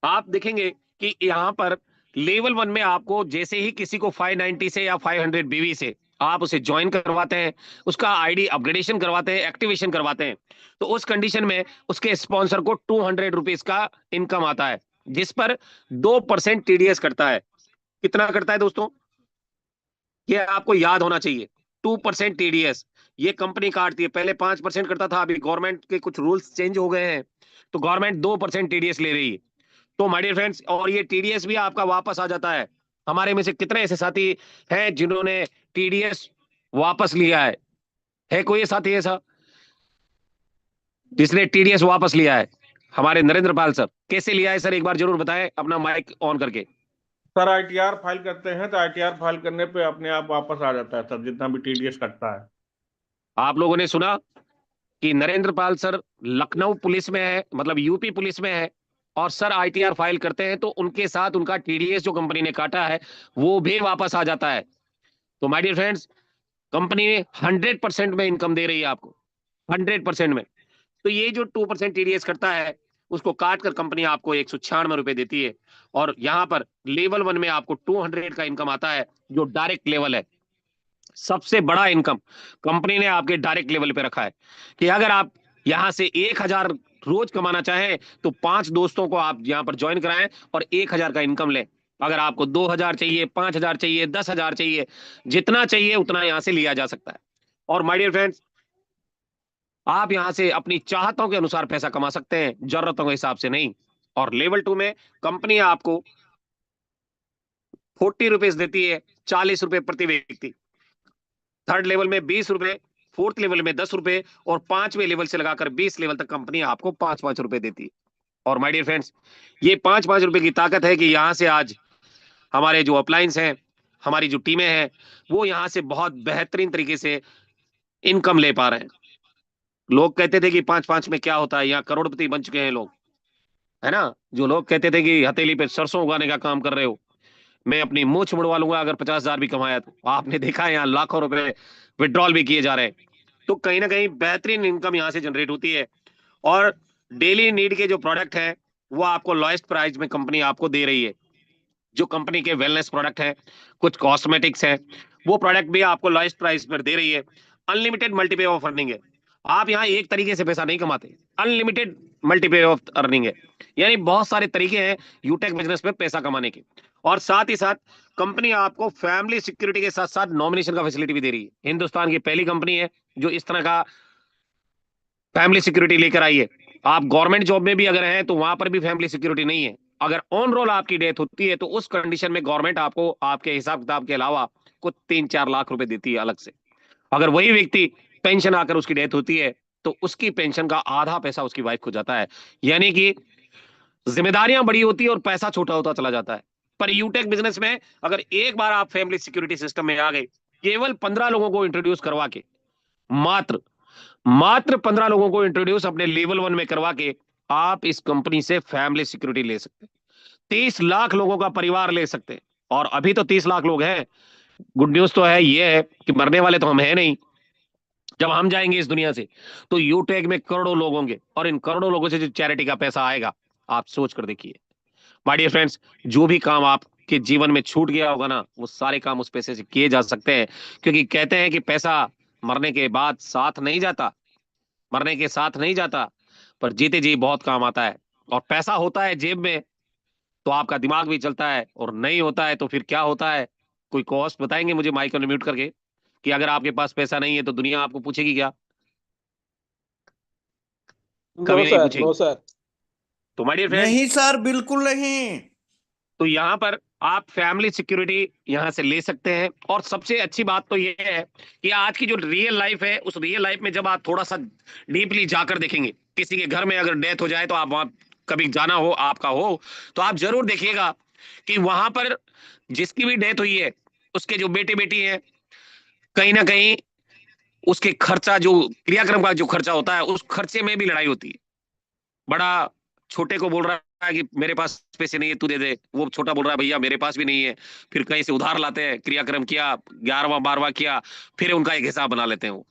आप देखेंगे कि यहां पर लेवल 1 में आपको जैसे ही किसी को 590 से या 500 बीवी से आप उसे ज्वाइन करवाते हैं, उसका आईडी अपग्रेडेशन करवाते हैं, एक्टिवेशन करवाते हैं, तो उस कंडीशन में उसके स्पॉन्सर को 200 रुपीज का इनकम आता है, जिस पर 2% टीडीएस करता है। कितना करता है दोस्तों? ये आपको याद होना चाहिए, 2% टीडीएस ये कंपनी काटती है। पहले 5% करता था, अभी गवर्नमेंट के कुछ रूल्स चेंज हो गए हैं, तो गवर्नमेंट 2% टीडीएस ले रही है। तो माय डियर फ्रेंड्स, और ये टीडीएस भी आपका वापस आ जाता है। हमारे में से कितने ऐसे साथी हैं जिन्होंने टीडीएस वापस लिया है कोई साथी ऐसा जिसने टीडीएस वापस लिया है? हमारे नरेंद्र पाल सर, कैसे लिया है सर, एक बार जरूर बताएं अपना माइक ऑन करके। सर आईटीआर फाइल करते हैं तो आईटीआर फाइल करने पे अपने आप वापस आ जाता है सर, जितना भी टीडीएस कटता है। आप लोगों ने सुना कि नरेंद्र पाल सर लखनऊ पुलिस में है, मतलब यूपी पुलिस में है, और सर आईटीआर फाइल करते हैं तो उनके साथ उनका टीडीएस जो कंपनी ने काटा है वो भी वापस आ जाता है। तो माय डियर फ्रेंड्स, कंपनी 100% में इनकम दे रही है आपको, 100% में। तो ये जो 2% टीडीएस करता है उसको काट कर कंपनी आपको 196 रुपए देती है। और यहां पर लेवल 1 में आपको 200 का इनकम आता है, जो डायरेक्ट लेवल है। सबसे बड़ा इनकम कंपनी ने आपके डायरेक्ट लेवल पे रखा है, कि अगर आप यहां से 1000 रोज कमाना चाहें तो 5 दोस्तों को आप यहां पर ज्वाइन कराएं और 1000 का इनकम लें। अगर आपको 2000 चाहिए, 5000 चाहिए, 10,000 चाहिए, जितना चाहिए उतना यहां से लिया जा सकता है। और माय डियर फ्रेंड्स, आप यहां से अपनी चाहतों के अनुसार पैसा कमा सकते हैं, जरूरतों के हिसाब से नहीं। और लेवल 2 में कंपनी आपको 40 रुपीज देती है, 40 रुपए प्रति व्यक्ति। थर्ड लेवल में 20 रुपए, फोर्थ लेवल में 10 रुपए, और 5वें लेवल से लगाकर 20 लेवल तक कंपनी आपको 5-5 रुपए देती है। और माय डियर फ्रेंड्स, ये 5-5 रुपए की ताकत है कि यहां से आज हमारे जो अपलायंस हैं, हमारी जो टीमें हैं, वो यहां से बहुत बेहतरीन तरीके से इनकम ले पा रहे हैं। लोग कहते थे कि 5-5 में क्या होता है, यहाँ करोड़पति बन चुके हैं लोग, है ना? जो लोग कहते थे कि हथेली पे सरसों उगाने का काम कर रहे हो, मैं अपनी मूंछ मुड़वा लूंगा अगर 50,000 भी कमाया तो। आपने देखा है यहाँ लाखों रुपए विड्रॉल भी किए जा रहे हैं। तो कहीं ना कहीं बेहतरीन इनकम यहाँ से जनरेट होती है। और डेली नीड के जो प्रोडक्ट है वो आपको लोएस्ट प्राइस में कंपनी आपको दे रही है। जो कंपनी के वेलनेस प्रोडक्ट है, कुछ कॉस्मेटिक्स है, वो प्रोडक्ट भी आपको लोएस्ट प्राइस पर दे रही है। अनलिमिटेड मल्टीपे ऑफ अर्निंग है। आप यहाँ एक तरीके से पैसा नहीं कमाते, अनलिमिटेड मल्टीपे ऑफ अर्निंग है। यानी बहुत सारे तरीके हैं यूटेक बिजनेस में पैसा कमाने के। और साथ ही साथ कंपनी आपको फैमिली सिक्योरिटी के साथ साथ नॉमिनेशन का फैसिलिटी भी दे रही है। हिंदुस्तान की पहली कंपनी है जो इस तरह का फैमिली सिक्योरिटी लेकर आई है। आप गवर्नमेंट जॉब में भी अगर हैं तो वहां पर भी फैमिली सिक्योरिटी नहीं है। अगर ऑन रोल आपकी डेथ होती है तो उस कंडीशन में गवर्नमेंट आपको आपके हिसाब किताब के अलावा कुछ 3-4 लाख रुपए देती है अलग से। अगर वही व्यक्ति पेंशन आकर उसकी डेथ होती है तो उसकी पेंशन का आधा पैसा उसकी वाइफ को जाता है। यानी कि जिम्मेदारियां बड़ी होती है और पैसा छोटा होता चला जाता है। पर यूटेक बिजनेस में अगर एक बार आप फैमिली सिक्योरिटी सिस्टम में आ गए, केवल 15 लोगों को इंट्रोड्यूस करवा के, मात्र 15 लोगों को इंट्रोड्यूस अपने लेवल 1 में करवा के आप इस कंपनी से फैमिली सिक्योरिटी ले सकते हैं। 30 लाख लोगों का परिवार ले सकते हैं। और अभी तो 30 लाख लोग हैं। गुड न्यूज तो है ये है कि मरने वाले तो हम हैं नहीं। जब हम जाएंगे इस दुनिया से तो यूटेक में करोड़ों लोग होंगे और इन करोड़ों लोगों से जो चैरिटी का पैसा आएगा, आप सोच कर देखिए माय डियर फ्रेंड्स। जो भी काम आपके जीवन में छूट गया होगा ना, वो सारे काम उस पैसे से किए जा सकते हैं। क्योंकि कहते हैं कि पैसा मरने के बाद साथ नहीं जाता, मरने के साथ नहीं जाता, पर जीते जी बहुत काम आता है। और पैसा होता है जेब में तो आपका दिमाग भी चलता है, और नहीं होता है तो फिर क्या होता है? कोई कॉस्ट बताएंगे मुझे माइक को म्यूट करके कि अगर आपके पास पैसा नहीं है तो दुनिया आपको पूछेगी क्या? कभी नहीं पूछेगी। No sir. तो माय डियर फ्रेंड्स, नहीं सर, बिल्कुल नहीं। तो यहाँ पर आप फैमिली सिक्योरिटी यहाँ से ले सकते हैं। और सबसे अच्छी बात तो ये है कि आज की जो रियल लाइफ है, उस रियल लाइफ में जब आप थोड़ा सा डीपली जाकर देखेंगे, किसी के घर में अगर डेथ हो जाए तो आप वहां कभी जाना हो, आपका हो, तो आप जरूर देखिएगा कि वहां पर जिसकी भी डेथ हुई है उसके जो बेटे बेटी हैं, कहीं ना कहीं उसके खर्चा, जो क्रियाक्रम का जो खर्चा होता है, उस खर्चे में भी लड़ाई होती है। बड़ा छोटे को बोल रहा है कि मेरे पास पैसे नहीं है, तू दे दे। वो छोटा बोल रहा है भैया मेरे पास भी नहीं है। फिर कहीं से उधार लाते हैं, क्रियाक्रम किया, 11वां 12वां किया, फिर उनका एक हिसाब बना लेते हैं वो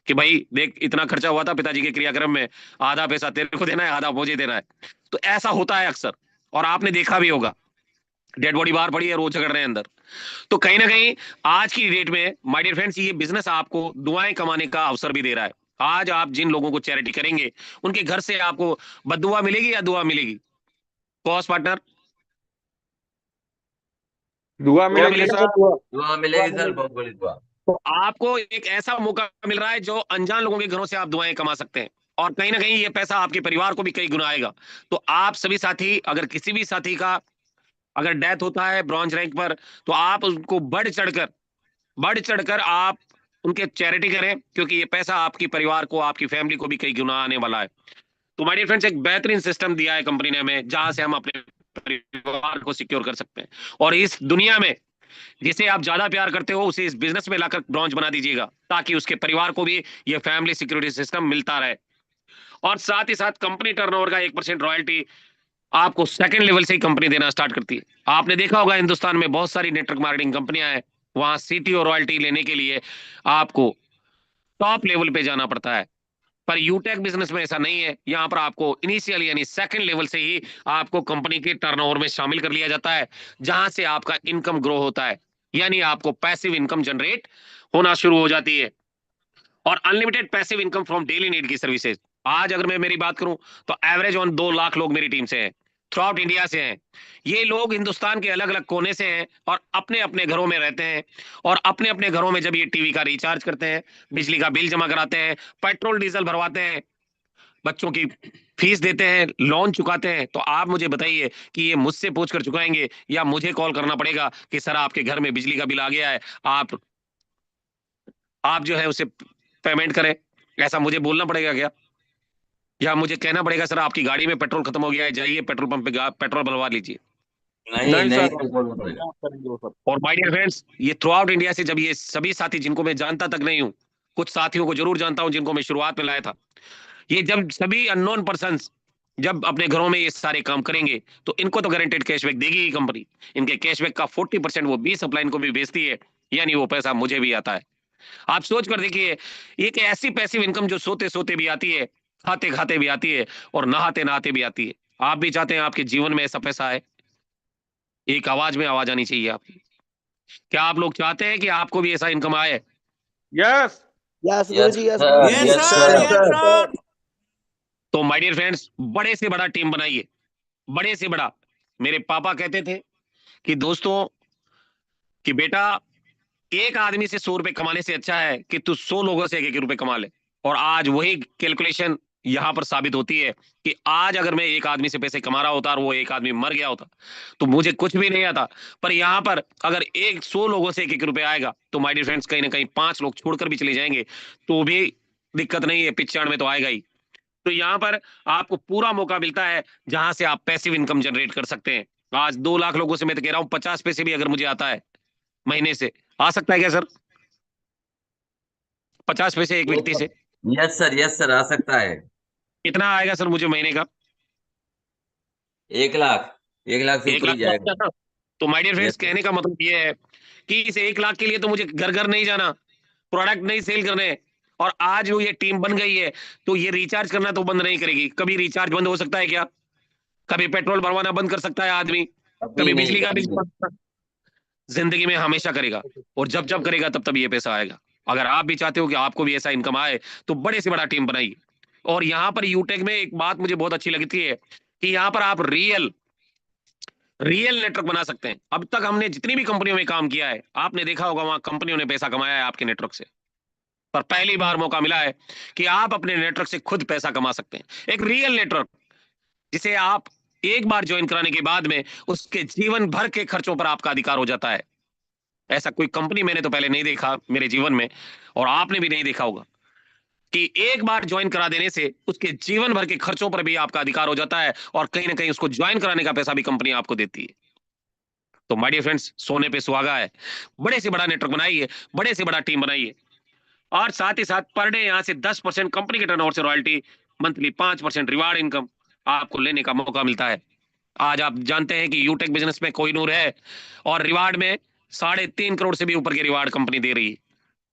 कि भाई देख इतना खर्चा हुआ था पिताजी के क्रियाक्रम में, आधा पैसा तेरे को देना है, आधा मुझे देना है। तो ऐसा होता है अक्सर, और आपने देखा भी होगा डेड बॉडी बाहर पड़ी है, रोज झगड़ रहे हैं अंदर। तो कहीं ना कहीं आज की डेट में माय डियर फ्रेंड्स, ये बिजनेस आपको दुआएं कमाने का अवसर भी दे रहा है। आज आप जिन लोगों को चैरिटी करेंगे उनके घर से आपको बद्दुआ मिलेगी या दुआ मिलेगी? कॉस्ट पार्टनर, दुआ मिलेगी सर। दुआ मिलेगी सर, बहुत बड़ी दुआ। तो आपको एक ऐसा मौका मिल रहा है जो अनजान लोगों के घरों से आप दुआएं कमा सकते हैं। और कहीं ना कहीं ये पैसा आपके परिवार को भी कई गुना आएगा। तो आप सभी साथी, अगर किसी भी साथी का अगर डेथ होता है ब्रॉन्ज रैंक पर, तो आप उनको बढ़ चढ़कर आप उनके चैरिटी करें, क्योंकि ये पैसा आपके परिवार को, आपकी फैमिली को भी कई गुना आने वाला है। तो माय डियर फ्रेंड्स, एक बेहतरीन सिस्टम दिया है कंपनी ने हमें, जहां से हम अपने परिवार को सिक्योर कर सकते हैं। और इस दुनिया में जिसे आप ज्यादा प्यार करते हो उसे इस बिजनेस में लाकर ब्रॉन्ज बना दीजिएगा, ताकि उसके परिवार को भी ये फैमिली सिक्योरिटी सिस्टम मिलता रहे। और साथ ही साथ कंपनी टर्नओवर का 1% रॉयल्टी आपको सेकंड लेवल से ही कंपनी देना स्टार्ट करती है। आपने देखा होगा हिंदुस्तान में बहुत सारी नेटवर्क मार्केटिंग कंपनियां हैं, वहां सीटीओ रॉयल्टी लेने के लिए आपको टॉप लेवल पे जाना पड़ता है। पर यूटेक बिजनेस में ऐसा नहीं है। यहाँ पर आपको इनिशियल यानी सेकंड लेवल से ही आपको कंपनी के टर्नओवर में शामिल कर लिया जाता है, जहां से आपका इनकम ग्रो होता है। यानी आपको पैसिव इनकम जनरेट होना शुरू हो जाती है। और unlimited passive income from daily need की सर्विसेज। आज अगर मैं मेरी बात करूं तो एवरेज ऑन 2 लाख लोग मेरी टीम से हैं, थ्रू आउट इंडिया से हैं। ये लोग हिंदुस्तान के अलग अलग कोने से हैं और अपने अपने घरों में रहते हैं। और अपने अपने घरों में जब ये टीवी का रिचार्ज करते हैं, बिजली का बिल जमा कराते हैं, पेट्रोल डीजल भरवाते हैं, बच्चों की फीस देते हैं, लोन चुकाते हैं, तो आप मुझे बताइए कि ये मुझसे पूछ कर चुकाएंगे या मुझे कॉल करना पड़ेगा कि सर आपके घर में बिजली का बिल आ गया है, आप जो है उसे पेमेंट करें? ऐसा मुझे बोलना पड़ेगा क्या? या मुझे कहना पड़ेगा सर आपकी गाड़ी में पेट्रोल खत्म हो गया है, जाइए पेट्रोल पंप पे पेट्रोल भरवा लीजिए? नहीं नहीं नहीं सर। बोलना पड़ेगा। और माय डियर फ्रेंड्स, ये थ्रू आउट इंडिया से जब ये सभी साथी, जिनको मैं जानता तक नहीं हूं, कुछ साथियों को जरूर जानता हूं जिनको मैं शुरुआत में लाया था, ये जब सभी अननोन पर्संस जब अपने घरों में ये सारे काम करेंगे तो इनको तो गारंटेड कैशबैक देगी ही कंपनी। इनके कैशबैक का 40% वो 20 अपलाइन को भी बेचती है, यानी वो पैसा मुझे भी आता है। आप सोच कर देखिए, एक ऐसी पैसिव इनकम जो सोते सोते भी आती है, खाते खाते भी आती है और नहाते नहाते भी आती है। आप भी चाहते हैं आपके जीवन में ऐसा पैसा आए? एक आवाज में आवाज आनी चाहिए आपकी। क्या आप लोग चाहते हैं कि आपको भी ऐसा इनकम आए? यस यस Yes, गुरुजी, यस sir. गुरुजी। Yes, sir. तो माय डियर फ्रेंड्स, बड़े से बड़ा टीम बनाइए, बड़े से बड़ा। मेरे पापा कहते थे कि दोस्तों, कि बेटा, एक आदमी से 100 रुपए कमाने से अच्छा है कि तू 100 लोगों से 1-1 रुपए कमा ले। और आज वही कैलकुलेशन यहां पर साबित होती है कि आज अगर मैं एक आदमी से पैसे कमा रहा होता और वो एक आदमी मर गया होता तो मुझे कुछ भी नहीं आता। पर यहां पर अगर 100 लोगों से 1-1 रुपए आएगा तो माय डियर फ्रेंड्स, कहीं ना कहीं 5 लोग छोड़कर भी चले जाएंगे तो भी दिक्कत नहीं है, 95 में तो आएगा ही। तो यहाँ पर आपको पूरा मौका मिलता है जहां से आप पैसिव इनकम जनरेट कर सकते हैं। आज 2 लाख लोगों से मैं तो कह रहा हूं 50 पैसे भी अगर मुझे आता है महीने से, आ सकता है क्या सर? 50 पैसे एक व्यक्ति से यस सर, आ सकता है। कितना आएगा सर मुझे महीने का? 1 लाख, 1 लाख से 1 ऊपर लाख ही तो जाएगा। आता है। तो my dear friends, yes sir. कहने का मतलब ये है कि इस 1 लाख के लिए तो मुझे घर घर नहीं जाना, प्रोडक्ट नहीं सेल करने। और आज वो ये टीम बन गई है तो ये रिचार्ज करना तो बंद नहीं करेगी। कभी रिचार्ज बंद हो सकता है क्या? कभी पेट्रोल भरवाना बंद कर सकता है आदमी? अभी कभी नहीं, बिजली का अभी बिल नहीं। बंद कर- जिंदगी में हमेशा करेगा। और जब जब करेगा तब तब ये पैसा आएगा। अगर आप भी चाहते हो कि आपको भी ऐसा इनकम आए तो बड़े से बड़ा टीम बनाइए। और यहाँ पर यूटेक में एक बात मुझे बहुत अच्छी लगती है कि यहाँ पर आप रियल नेटवर्क बना सकते हैं। अब तक हमने जितनी भी कंपनियों में काम किया है, आपने देखा होगा वहां कंपनियों ने पैसा कमाया है आपके नेटवर्क से। पर पहली बार मौका मिला है कि आप अपने नेटवर्क से खुद पैसा कमा सकते हैं। एक रियल नेटवर्क जिसे आप एक बार ज्वाइन कराने के बाद में उसके जीवन भर के खर्चों पर आपका अधिकार हो जाता है। ऐसा कोई कंपनी मैंने तो पहले नहीं देखा मेरे जीवन में, और आपने भी नहीं देखा होगा कि एक बार ज्वाइन करा देने से उसके जीवन भर के खर्चों पर भी आपका अधिकार हो जाता है और कहीं ना कहीं उसको ज्वाइन कराने का पैसा भी कंपनी आपको देती है। तो माय डियर फ्रेंड्स, सोने पे सुहागा है। बड़े से बड़ा नेटवर्क बनाइए, बड़े से बड़ा टीम बनाइए। और साथ ही साथ पर डे यहाँ से 10% कंपनी के टर्नओवर से रॉयल्टी, मंथली 5% रिवार्ड इनकम आपको लेने का मौका मिलता है। आज आप जानते हैं कि यूटेक बिजनेस में कोहिनूर है और रिवार्ड में 3.5 करोड़ से भी ऊपर के रिवार्ड कंपनी दे रही है,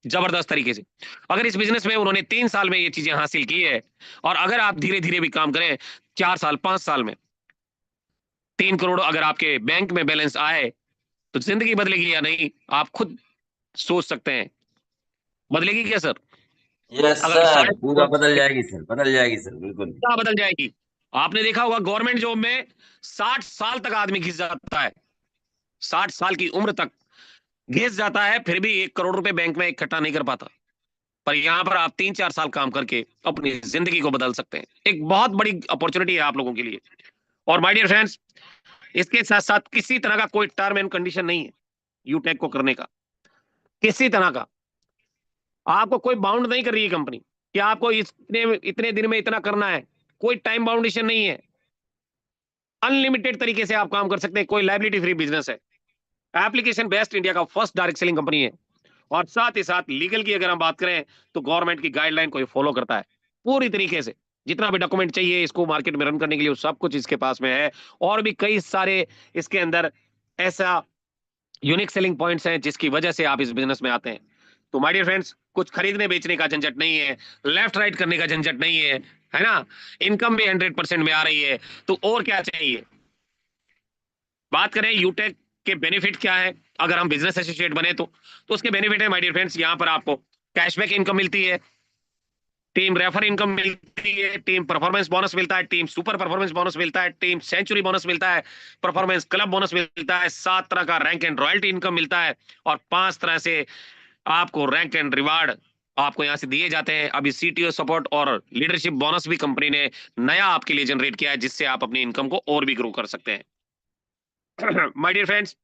जबरदस्त तरीके से। अगर इस बिजनेस में उन्होंने 3 साल में ये चीजें हासिल की है, और अगर आप धीरे धीरे भी काम करें, 4 साल 5 साल में 3 करोड़ अगर आपके बैंक में बैलेंस आए तो जिंदगी बदलेगी या नहीं, आप खुद सोच सकते हैं। बदलेगी क्या सर? यस अगर सर, साढ़े पूरा बदल जाएगी सर, बदल जाएगी सर, बिल्कुल। क्या बदल जाएगी? आपने देखा होगा गवर्नमेंट जॉब में 60 साल तक आदमी घिस जाता है, 60 साल की उम्र तक घिस जाता है, फिर भी 1 करोड़ रुपए बैंक में इकट्ठा नहीं कर पाता। पर यहां पर आप 3-4 साल काम करके अपनी जिंदगी को बदल सकते हैं। एक बहुत बड़ी अपॉर्चुनिटी है आप लोगों के लिए। और माय डियर फ्रेंड्स, इसके साथ साथ किसी तरह का कोई टर्म एंड कंडीशन नहीं है यूटेक को करने का, किसी तरह का। आपको कोई बाउंड नहीं कर रही है कंपनी कि आपको इतने इतने दिन में इतना करना है। कोई टाइम बाउंडेशन नहीं है। अनलिमिटेड तरीके से आप काम कर सकते हैं। कोई लाइबिलिटी फ्री बिजनेस है। एप्लीकेशन बेस्ड इंडिया का फर्स्ट डायरेक्ट सेलिंग कंपनी है। और साथ ही साथ लीगल की अगर हम बात करें तो गवर्नमेंट की गाइडलाइन को ये फॉलो करता है पूरी तरीके से। जितना भी डॉक्यूमेंट चाहिए इसको मार्केट में रन करने के लिए, वो सब कुछ इसके पास में है। और भी कई सारे इसके अंदर ऐसा यूनिक सेलिंग पॉइंट्स हैं जिसकी वजह से आप इस बिजनेस में आते हैं। तो माय डियर फ्रेंड्स, कुछ खरीदने बेचने का झंझट नहीं है, लेफ्ट राइट करने का झंझट नहीं है ना? इनकम भी 100% में आ रही है, तो और क्या चाहिए? बात करें यूटेक के बेनिफिट क्या है अगर हम बिजनेस एसोसिएट बने तो उसके बेनिफिट है माय डियर फ्रेंड्स। यहाँ पर आपको कैशबैक इनकम मिलती है, टीम रेफर इनकम मिलती है, टीम परफॉर्मेंस बोनस मिलता है, टीम सुपर परफॉर्मेंस बोनस मिलता है, टीम सेंचुरी बोनस मिलता है, परफॉर्मेंस क्लब बोनस मिलता है, 7 तरह का रैंक एंड रॉयल्टी इनकम मिलता है, और 5 तरह से आपको रैंक एंड रिवार्ड आपको यहां से दिए जाते हैं। अभी सीटीओ सपोर्ट और लीडरशिप बोनस भी कंपनी ने नया आपके लिए जनरेट किया है, जिससे आप अपनी इनकम को और भी ग्रो कर सकते हैं। My dear friends,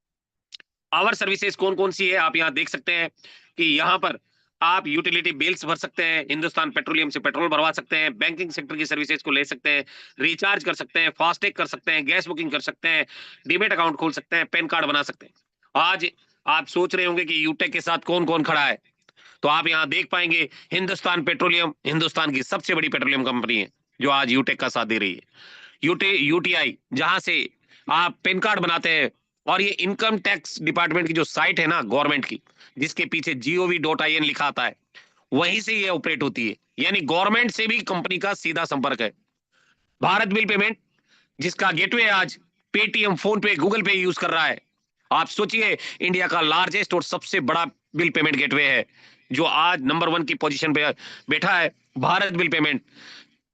our services कौन कौन सी है आप यहां देख सकते हैं कि यहां पर आप यूटिलिटी बिल्स भर सकते हैं, हिंदुस्तान पेट्रोलियम से पेट्रोल भरवा सकते हैं, बैंकिंग सेक्टर की सर्विसेज को ले सकते हैं, रिचार्ज कर सकते हैं, फास्टैग कर सकते हैं, गैस बुकिंग कर सकते हैं, डीमेट अकाउंट खोल सकते हैं, पैन कार्ड बना सकते हैं। आज आप सोच रहे होंगे कि यूटेक के साथ कौन कौन खड़ा है, तो आप यहां देख पाएंगे हिंदुस्तान पेट्रोलियम हिंदुस्तान की सबसे बड़ी पेट्रोलियम कंपनी है जो आज यूटेक का साथ दे रही है। यूटीआई, जहां से आप पैन कार्ड बनाते हैं, और ये इनकम टैक्स डिपार्टमेंट की जो साइट है ना गवर्नमेंट की, जिसके पीछे gov.in लिखा आता है, वहीं से ये ऑपरेट होती है। यानी गवर्नमेंट से भी कंपनी का सीधा संपर्क है। भारत बिल पेमेंट, जिसका गेटवे आज पेटीएम, फोन पे, गूगल पे यूज कर रहा है। आप सोचिए, इंडिया का लार्जेस्ट और सबसे बड़ा बिल पेमेंट गेटवे है, जो आज नंबर 1 की पोजीशन पे बैठा है। भारत बिल पेमेंट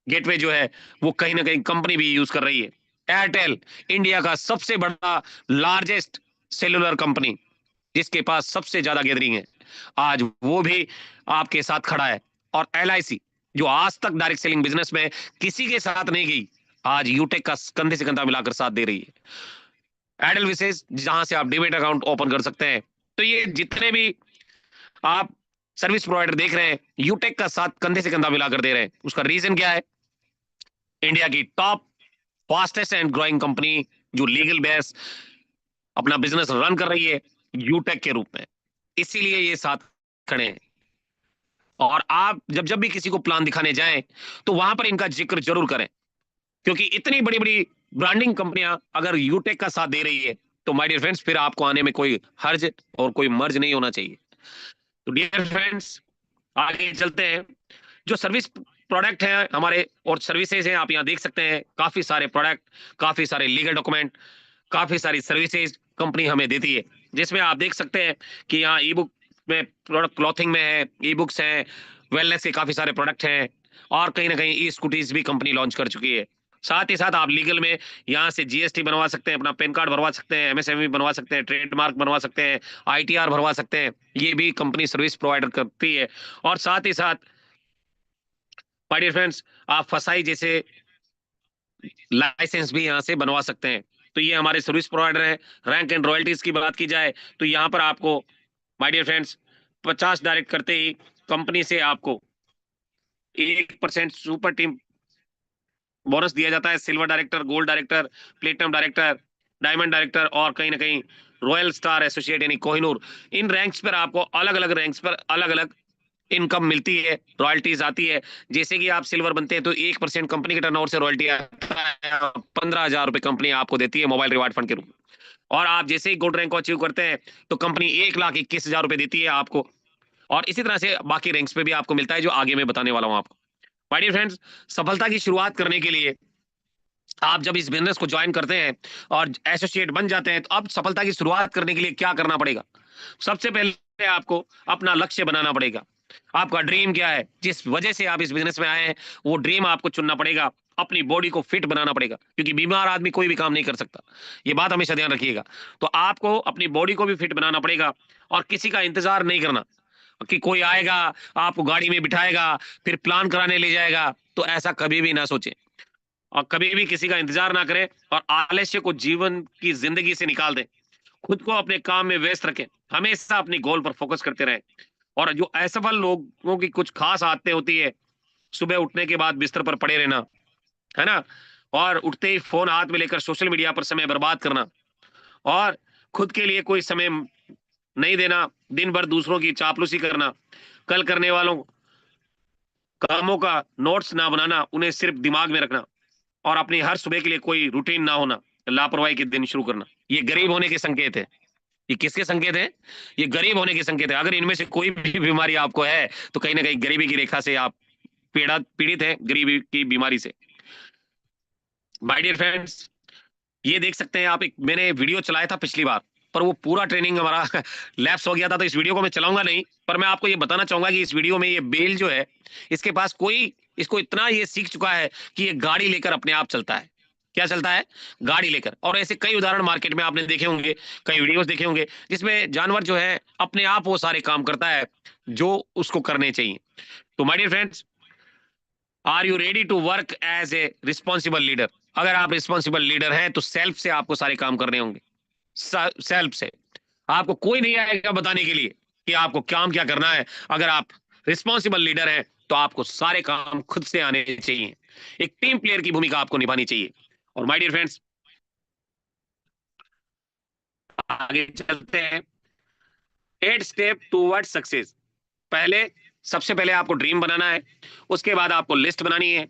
गेटवे जो है वो कहीं ना कहीं कंपनी भी यूज कर रही है। एयरटेल, इंडिया का सबसे बड़ा लार्जेस्ट सेलुलर कंपनी, जिसके पास सबसे ज्यादा गैदरिंग है, आज वो भी आपके साथ खड़ा है। और LIC, जो आज तक डायरेक्ट सेलिंग बिजनेस में किसी के साथ नहीं गई, आज यूटेक का कंधे से कंधा मिलाकर साथ दे रही है। एडलविसेस, जहां से आप डीमेट अकाउंट ओपन कर सकते हैं। तो ये जितने भी आप सर्विस प्रोवाइडर देख रहे हैं, यूटेक का साथ कंधे से कंधा मिलाकर दे रहे हैं। उसका रीजन क्या है? इंडिया की top fastest and growing company जो लीगल बेस अपना बिजनेस रन कर रही है यूटेक के रूप में, इसीलिए ये साथ खड़े हैं। और आप जब जब भी किसी को प्लान दिखाने जाएं तो वहां पर इनका जिक्र जरूर करें, क्योंकि इतनी बड़ी बड़ी ब्रांडिंग कंपनियां अगर यूटेक का साथ दे रही है तो माय डियर फ्रेंड्स, फिर आपको आने में कोई हर्ज और कोई मर्ज नहीं होना चाहिए। तो डियर फ्रेंड्स, आगे चलते हैं। जो सर्विस प्रोडक्ट है हमारे और सर्विसेज हैं, आप यहाँ देख सकते हैं, काफी सारे प्रोडक्ट, काफी सारे लीगल डॉक्यूमेंट, काफी सारी सर्विसेज कंपनी हमें देती है, जिसमें आप देख सकते हैं कि यहाँ ई बुक में प्रोडक्ट, क्लॉथिंग में है, ई बुक्स हैं, वेलनेस के काफी सारे प्रोडक्ट हैं, और कहीं ना कहीं ई स्कूटीज भी कंपनी लॉन्च कर चुकी है। साथ ही साथ आप लीगल में यहाँ से GST बनवा सकते हैं, अपना पैन कार्ड भरवा सकते हैं, MSME बनवा सकते हैं, ट्रेडमार्क बनवा सकते हैं, ITR भरवा सकते हैं। ये भी कंपनी सर्विस प्रोवाइडर करती है। और साथ ही साथ माय डियर फ्रेंड्स, आप फसाई जैसे लाइसेंस भी यहाँ से बनवा सकते हैं। तो ये हमारे सर्विस प्रोवाइडर हैं। रैंक एंड रॉयल्टीज की बात की जाए तो यहाँ पर आपको माय डियर फ्रेंड्स 50 डायरेक्ट करते ही कंपनी से आपको 1% सुपर टीम बोनस दिया जाता है। Silver director, gold director, platinum director, diamond director, और कहीं ना कहीं रॉयल स्टार एसोसिएट यानी कोहिनूर, इन रैंक्स पर आपको अलग अलग रैंक्स पर अलग अलग इनकम मिलती है, रॉयल्टीज आती है। जैसे कि आप सिल्वर बनते हैं तो 1% कंपनी के टर्नओवर से रॉयल्टी आता है, 15,000 रुपए कंपनी आपको देती है मोबाइल रिवार्ड फंड के रूप में। और आप जैसे ही गोल्ड रैंक को अचीव करते हैं तो कंपनी 1,21,000 रुपए देती है आपको। और इसी तरह से बाकी रैंक्स पे भी आपको मिलता है, जो आगे मैं बताने वाला हूं आपको। माय डियर फ्रेंड्स, सफलता की शुरुआत करने के लिए आप जब इस बिजनेस को ज्वाइन करते हैं और एसोसिएट बन जाते हैं, तो अब सफलता की शुरुआत करने के लिए क्या करना पड़ेगा? सबसे पहले आपको अपना लक्ष्य बनाना पड़ेगा। आपका ड्रीम क्या है, जिस वजह से आप इस बिजनेस में आए हैं, वो ड्रीम आपको चुनना पड़ेगा। अपनी बॉडी को फिट बनाना पड़ेगा, क्योंकि बीमार आदमी कोई भी काम नहीं कर सकता, ये बात हमेशा ध्यान रखिएगा। तो आपको अपनी बॉडी को भी फिट बनाना पड़ेगा, और किसी का इंतजार नहीं करना कि कोई आएगा, आपको गाड़ी में बिठाएगा, फिर प्लान कराने ले जाएगा। तो ऐसा कभी भी ना सोचें, और कभी भी किसी का इंतजार ना करें, और आलस्य को जीवन की जिंदगी से निकाल दें। खुद को अपने काम में व्यस्त रखें, हमेशा अपनी गोल पर फोकस करते रहें। और जो असफल लोगों की कुछ खास आदतें होती है, सुबह उठने के बाद बिस्तर पर पड़े रहना, है ना, और उठते ही फोन हाथ में लेकर सोशल मीडिया पर समय बर्बाद करना, और खुद के लिए कोई समय नहीं देना, दिन भर दूसरों की चापलूसी करना, कल करने वालों कामों का नोट्स ना बनाना, उन्हें सिर्फ दिमाग में रखना, और अपनी हर सुबह के लिए कोई रूटीन ना होना, लापरवाही के दिन शुरू करना, ये गरीब होने के संकेत है। ये किसके संकेत है? ये गरीब होने के संकेत है। अगर इनमें से कोई भी बीमारी आपको है तो कहीं ना कहीं गरीबी की रेखा से आप पीड़ित हैं, गरीबी की बीमारी से। माय डियर फ्रेंड्स, ये देख सकते हैं आप, एक मैंने वीडियो चलाया था पिछली बार, पर वो पूरा ट्रेनिंग हमारा लैप्स हो गया था, तो इस वीडियो को मैं चलाऊंगा नहीं। पर मैं आपको ये बताना चाहूंगा कि इस वीडियो में ये बेल जो है, इसके पास कोई, इसको इतना ये सीख चुका है कि ये गाड़ी लेकर अपने आप चलता है। क्या चलता है? गाड़ी लेकर। और ऐसे कई उदाहरण मार्केट में आपने देखे होंगे, कई वीडियोस देखे होंगे, जिसमें जानवर जो है अपने आप वो सारे काम करता है जो उसको करने चाहिए। तो my dear friends, are you ready to work as a responsible leader? अगर आप रिस्पॉन्सिबल लीडर हैं तो सेल्फ से आपको सारे काम करने होंगे। सेल्फ से आपको कोई नहीं आएगा बताने के लिए कि आपको काम क्या करना है। अगर आप रिस्पॉन्सिबल लीडर हैं तो आपको सारे काम खुद से आने चाहिए। एक टीम प्लेयर की भूमिका आपको निभानी चाहिए। और माय डियर फ्रेंड्स, आगे चलते हैं। 8 स्टेप टूवर्ड सक्सेस। सबसे पहले आपको ड्रीम बनाना है, उसके बाद आपको लिस्ट बनानी है,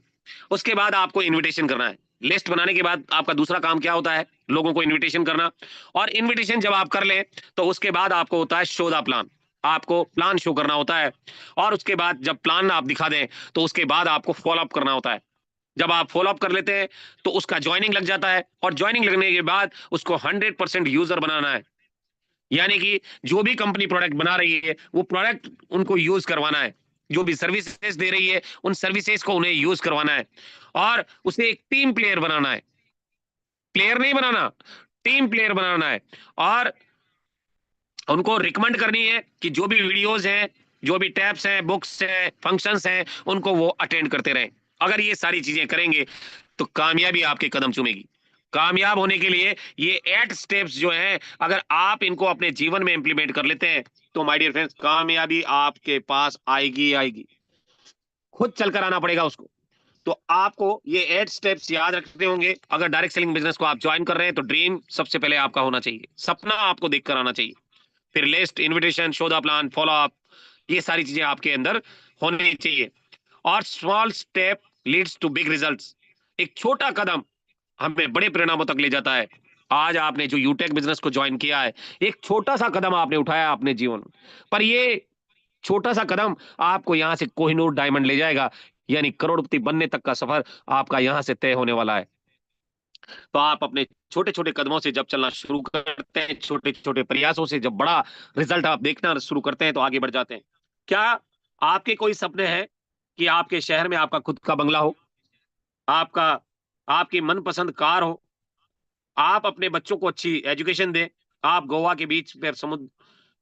उसके बाद आपको इनविटेशन करना है। लिस्ट बनाने के बाद आपका दूसरा काम क्या होता है? लोगों को इनविटेशन करना। और इनविटेशन जब आप कर लें तो उसके बाद आपको होता है शो द प्लान। आपको प्लान शो करना होता है, और उसके बाद जब प्लान आप दिखा दें तो उसके बाद आपको फॉलो अप करना होता है। जब आप फॉलो अप कर लेते हैं तो उसका ज्वाइनिंग लग जाता है, और ज्वाइनिंग लगने के बाद उसको 100% यूजर बनाना है। यानी कि जो भी कंपनी प्रोडक्ट बना रही है वो प्रोडक्ट उनको यूज करवाना है, जो भी सर्विसेज दे रही है उन सर्विसेज को उन्हें यूज करवाना है, और उसे एक टीम प्लेयर बनाना है। प्लेयर नहीं बनाना, टीम प्लेयर बनाना है। और उनको रिकमेंड करनी है कि जो भी वीडियोस हैं, जो भी टैब्स हैं, बुक्स हैं, फंक्शंस हैं, उनको वो अटेंड करते रहें। अगर ये सारी चीजें करेंगे तो कामयाबी आपके कदम चूमेगी। कामयाब होने के लिए ये 8 स्टेप्स जो हैं, अगर आप इनको अपने जीवन में इंप्लीमेंट कर लेते हैं तो माय डियर फ्रेंड्स, कामयाबी आपके पास आएगी आएगी। खुद चलकर आना पड़ेगा उसको। तो आपको ये 8 स्टेप्स याद रखने होंगे। अगर डायरेक्ट सेलिंग बिजनेस को आप ज्वाइन कर रहे हैं तो ड्रीम सबसे पहले आपका होना चाहिए, सपना आपको देखकर आना चाहिए। फिर list, invitation, show the plan, follow up, ये सारी चीजें आपके अंदर होनी चाहिए। और small step leads to big results. एक छोटा कदम हमें बड़े परिणामों तक ले जाता है। आज आपने जो यूटेक बिजनेस को ज्वाइन किया है, एक छोटा सा कदम आपने उठाया अपने जीवन में, पर ये छोटा सा कदम आपको यहां से कोहिनूर डायमंड ले जाएगा, यानी करोड़पति बनने तक का सफर आपका यहां से तय होने वाला है। तो आप अपने छोटे छोटे कदमों से जब चलना शुरू करते हैं, छोटे छोटे प्रयासों से जब बड़ा रिजल्ट आप देखना शुरू करते हैं तो आगे बढ़ जाते हैं। क्या आपके कोई सपने हैं कि आपके शहर में आपका खुद का बंगला हो, आपका आपकी मनपसंद कार हो, आप अपने बच्चों को अच्छी एजुकेशन दें, आप गोवा के बीच पर समुद्र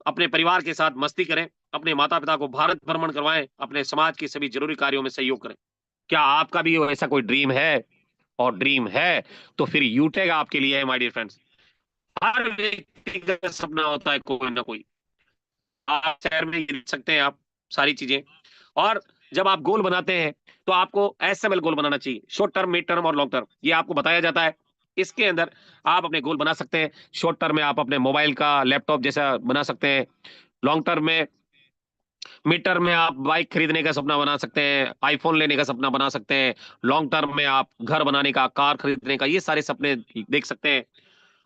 अपने परिवार के साथ मस्ती करें, अपने माता पिता को भारत भ्रमण करवाएं, अपने समाज के सभी जरूरी कार्यों में सहयोग करें? क्या आपका भी ऐसा कोई ड्रीम है? और ड्रीम है तो फिर यूटेक आपके लिए है माय डियर फ्रेंड्स। हर व्यक्ति का सपना होता है कोई ना कोई। आप शहर में ये देख सकते हैं आप सारी चीजें। और जब आप गोल बनाते हैं तो आपको एसएमएल गोल बनाना चाहिए, शॉर्ट टर्म, मिड टर्म और लॉन्ग टर्म, ये आपको बताया जाता है। इसके अंदर आप अपने गोल बना सकते हैं। शॉर्ट टर्म में आप अपने मोबाइल का, लैपटॉप जैसा बना सकते हैं। लॉन्ग टर्म में, मिड टर्म में आप बाइक खरीदने का सपना बना सकते हैं, आईफोन लेने का सपना बना सकते हैं। लॉन्ग टर्म में आप घर बनाने का, कार खरीदने का, ये सारे सपने देख सकते हैं।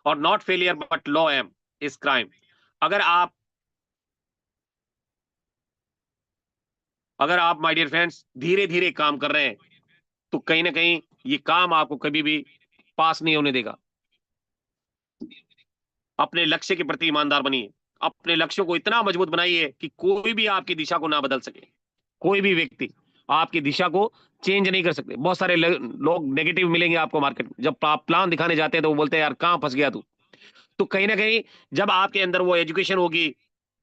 और not failure but low aim is crime. अगर आप माय डियर फ्रेंड्स धीरे धीरे काम कर रहे हैं तो कहीं ना कहीं ये काम आपको कभी भी पास नहीं होने देगा। अपने लक्ष्य के प्रति ईमानदार बनिए। अपने लक्ष्यों को इतना मजबूत बनाइए कि कोई भी आपकी दिशा को ना बदल सके। कोई भी व्यक्ति आपकी दिशा को चेंज नहीं कर सकते। बहुत सारे लोग नेगेटिव मिलेंगे आपको मार्केट में। जब आप प्लान दिखाने जाते हैं तो वो बोलते हैं यार कहाँ फंस गया तू। तो कहीं ना कहीं जब आपके अंदर वो एजुकेशन होगी,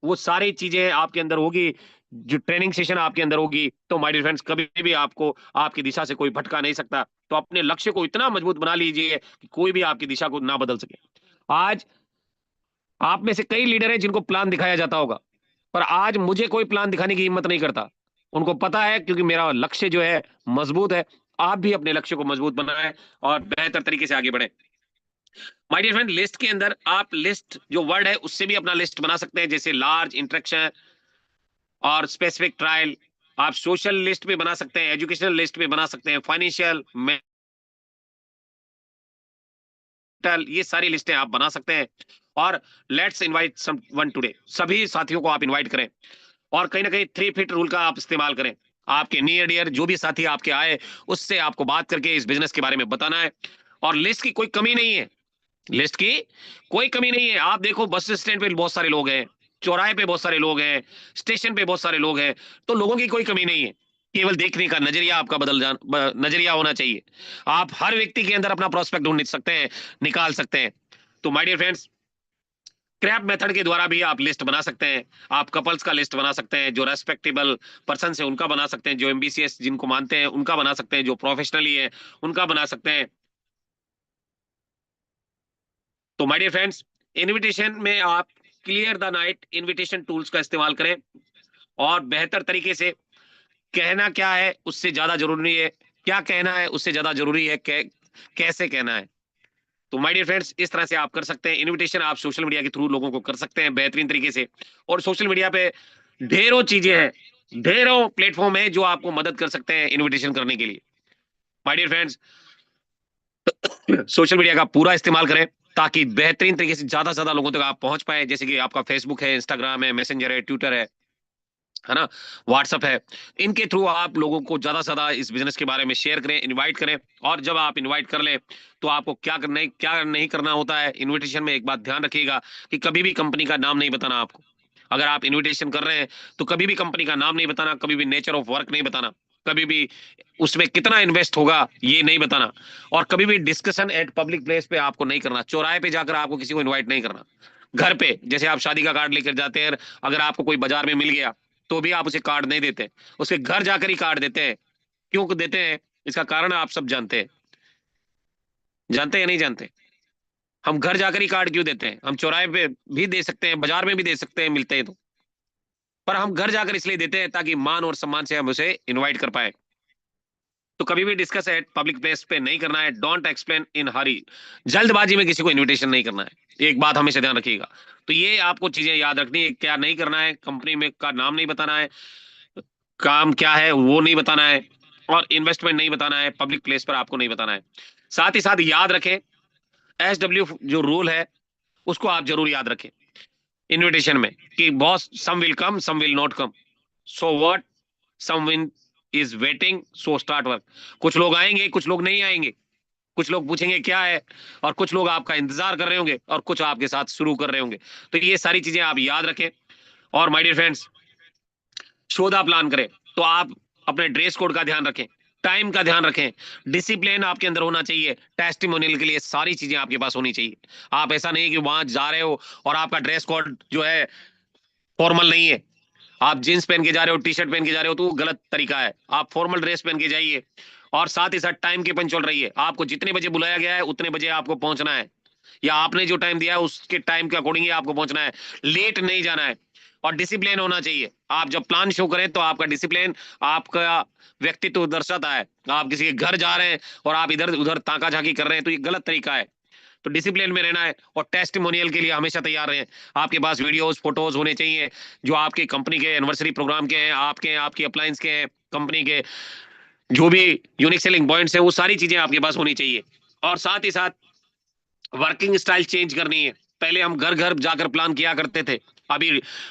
वो सारी चीजें आपके अंदर होगी, जो ट्रेनिंग सेशन आपके अंदर होगी, तो माय डियर फ्रेंड्स कभी भी आपको आपकी दिशा से कोई भटका नहीं सकता। तो अपने लक्ष्य को इतना मजबूत बना लीजिए कि कोई भी आपकी दिशा को ना बदल सके। आज आप में से कई लीडर हैं जिनको प्लान दिखाया जाता होगा, पर आज मुझे कोई प्लान दिखाने की हिम्मत नहीं करता। उनको पता है क्योंकि मेरा लक्ष्य जो है मजबूत है। आप भी अपने लक्ष्य को मजबूत बनाएं और बेहतर तरीके से आगे बढ़ें। माय डियर फ्रेंड, लिस्ट के अंदर आप लिस्ट जो वर्ड है उससे भी अपना लिस्ट बना सकते हैं, जैसे लार्ज, इंटरेक्शन और स्पेसिफिक, ट्रायल। आप सोशल लिस्ट भी बना सकते हैं, एजुकेशनल लिस्ट भी बना सकते हैं, फाइनेंशियल, मेंटल, ये सारी लिस्टें आप बना सकते हैं। और लेट्स इनवाइट समवन टुडे, सभी साथियों को आप इनवाइट करें। और कहीं ना कहीं 3 फीट रूल का आप इस्तेमाल करें। आपके नियर डियर जो भी साथी आपके आए उससे आपको बात करके इस बिजनेस के बारे में बताना है। और लिस्ट की कोई कमी नहीं है, लिस्ट की कोई कमी नहीं है। आप देखो बस स्टैंड पे बहुत सारे लोग हैं, चौराहे पे बहुत सारे लोग हैं, स्टेशन पे बहुत सारे लोग हैं, तो लोगों की कोई कमी नहीं है। केवल देखने का नजरिया आपका नजरिया होना चाहिए। आप हर व्यक्ति के अंदर अपना प्रोस्पेक्ट ढूंढ सकते हैं, निकाल सकते हैं। तो my dear friends, crap method के द्वारा भी आप लिस्ट बना सकते हैं। आप कपल्स का लिस्ट बना सकते हैं, जो रेस्पेक्टेबल पर्सन है उनका बना सकते हैं, जो एमबीसीएस जिनको मानते हैं उनका बना सकते हैं, जो प्रोफेशनली है उनका बना सकते हैं। तो माय डियर फ्रेंड्स, इनविटेशन में आप clear the night invitation tools का इस्तेमाल करें और बेहतर तरीके से कहना क्या है उससे ज्यादा जरूरी है क्या कहना है, उससे ज्यादा जरूरी है कैसे कहना है। तो माय डियर फ्रेंड्स, इस तरह से आप कर सकते हैं। इनविटेशन आप सोशल मीडिया के थ्रू लोगों को कर सकते हैं बेहतरीन तरीके से। और सोशल मीडिया पे ढेरों चीजें हैं, ढेरों प्लेटफॉर्म है जो आपको मदद कर सकते हैं इनविटेशन करने के लिए। My dear friends, social media का पूरा इस्तेमाल करें ताकि बेहतरीन तरीके से ज्यादा लोगों तक आप पहुंच पाए। जैसे कि आपका फेसबुक है, इंस्टाग्राम है, मैसेंजर है, ट्विटर है ना, व्हाट्सअप है। इनके थ्रू आप लोगों को ज्यादा से ज्यादा इस बिजनेस के बारे में शेयर करें, इनवाइट करें। और जब आप इनवाइट कर लें तो आपको क्या नहीं करना होता है। इनविटेशन में एक बात ध्यान रखिएगा कि कभी भी कंपनी का नाम नहीं बताना आपको। अगर आप इनविटेशन कर रहे हैं तो कभी भी कंपनी का नाम नहीं बताना, कभी भी नेचर ऑफ वर्क नहीं बताना, कभी भी उसमें कितना इन्वेस्ट होगा ये नहीं बताना, और कभी भी डिस्कशन एट पब्लिक प्लेस पे आपको नहीं करना। चौराहे पे जाकर आपको किसी को इनवाइट नहीं करना। घर पे जैसे आप शादी का कार्ड लेकर जाते हैं, अगर आपको कोई बाजार में मिल गया तो भी आप उसे कार्ड नहीं देते, उसके घर जाकर ही कार्ड देते हैं। क्यों देते हैं इसका कारण आप सब जानते हैं, जानते हैं या नहीं जानते? हम घर जाकर ही कार्ड क्यों देते हैं? हम चौराहे पे भी दे सकते हैं, बाजार में भी दे सकते हैं मिलते हैं तो, पर हम घर जाकर इसलिए देते हैं ताकि मान और सम्मान से हम उसे इनवाइट कर पाए। तो कभी भी डिस्कस एट पब्लिक प्लेस पे नहीं करना है। डोंट एक्सप्लेन इन हरी, जल्दबाजी में किसी को इनविटेशन नहीं करना है। एक बात हमेशा ध्यान रखिएगा। तो ये आपको चीजें याद रखनी है, क्या नहीं करना है। कंपनी में का नाम नहीं बताना है, काम क्या है वो नहीं बताना है, और इन्वेस्टमेंट नहीं बताना है, पब्लिक प्लेस पर आपको नहीं बताना है। साथ ही साथ याद रखें, SW जो रूल है उसको आप जरूर याद रखें इनविटेशन में, कि boss some will come some will not come, so what, some will is waiting so start work. कुछ लोग आएंगे, कुछ लोग नहीं आएंगे, कुछ लोग पूछेंगे क्या है, और कुछ लोग आपका इंतजार कर रहे होंगे, और कुछ आपके साथ शुरू कर रहे होंगे। तो ये सारी चीजें आप याद रखें। और माय डियर फ्रेंड्स, शोधा प्लान करें तो आप अपने ड्रेस कोड का ध्यान रखें, टाइम का ध्यान रखें, डिसिप्लिन आपके अंदर होना चाहिए। टेस्टिमोनियल के लिए सारी चीजें आपके पास होनी चाहिए। आप ऐसा नहीं कि वहां जा रहे हो और आपका ड्रेस कोड जो है फॉर्मल नहीं है, आप जींस पहन के जा रहे हो, टी शर्ट पहन के जा रहे हो, तो वो गलत तरीका है। आप फॉर्मल ड्रेस पहन के जाइए, और साथ ही साथ टाइम के पंचुअल रहिए। आपको जितने बजे बुलाया गया है उतने बजे आपको पहुंचना है, या आपने जो टाइम दिया है उसके टाइम के अकॉर्डिंग ही आपको पहुंचना है, लेट नहीं जाना है। और डिसिप्लिन होना चाहिए। आप जब प्लान शो करें तो आपका डिसिप्लिन, आपका व्यक्तित्व दर्शाता है। आप किसी के घर जा रहे हैं और आप इधर उधर ताका झाकी कर रहे हैं तो ये गलत तरीका है। तो डिसिप्लिन में रहना है, और टेस्टिमोनियल के लिए हमेशा तैयार रहें। आपके पास वीडियोस फोटोज होने चाहिए जो आपके कंपनी के एनिवर्सरी प्रोग्राम के हैं, आपकी अप्लायंस के हैं, कंपनी के जो भी यूनिक सेलिंग पॉइंट्स है, वो सारी चीजें आपके पास होनी चाहिए। और साथ ही साथ वर्किंग स्टाइल चेंज करनी है। पहले हम घर घर जाकर प्लान किया करते थे, अभी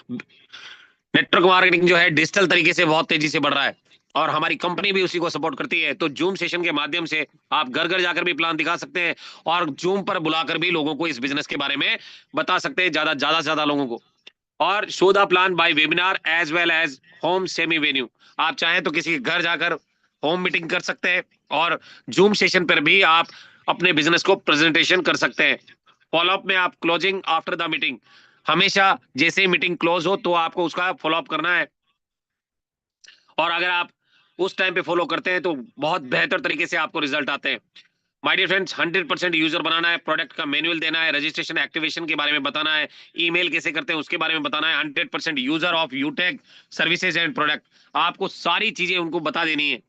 नेटवर्क मार्केटिंग जो है डिजिटल तरीके से बहुत तेजी से बढ़ रहा है, और हमारी कंपनी भी उसी को सपोर्ट करती है। तो जूम सेशन के माध्यम से आप घर घर जाकर भी प्लान दिखा सकते हैं, और जूम पर बुलाकर भी लोगों को इस बिजनेस के बारे में बता सकते हैं, ज्यादा से ज्यादा लोगों को। और show the plan by webinar as well as home semi venue. आप चाहें तो किसी के घर जाकर होम मीटिंग कर सकते हैं, और जूम सेशन पर भी आप अपने बिजनेस को प्रेजेंटेशन कर सकते हैं। फॉलोअप में आप क्लोजिंग आफ्टर द मीटिंग, हमेशा जैसे ही मीटिंग क्लोज हो तो आपको उसका फॉलोअप करना है। और अगर आप उस टाइम पे फॉलो करते हैं तो बहुत बेहतर तरीके से आपको रिजल्ट आते हैं। माय डियर फ्रेंड्स, 100% यूजर बनाना है, प्रोडक्ट का मैनुअल देना है, रजिस्ट्रेशन एक्टिवेशन के बारे में बताना है, ईमेल कैसे करते हैं उसके बारे में बताना है। 100% user of यूटेक services and product, आपको सारी चीजें उनको बता देनी है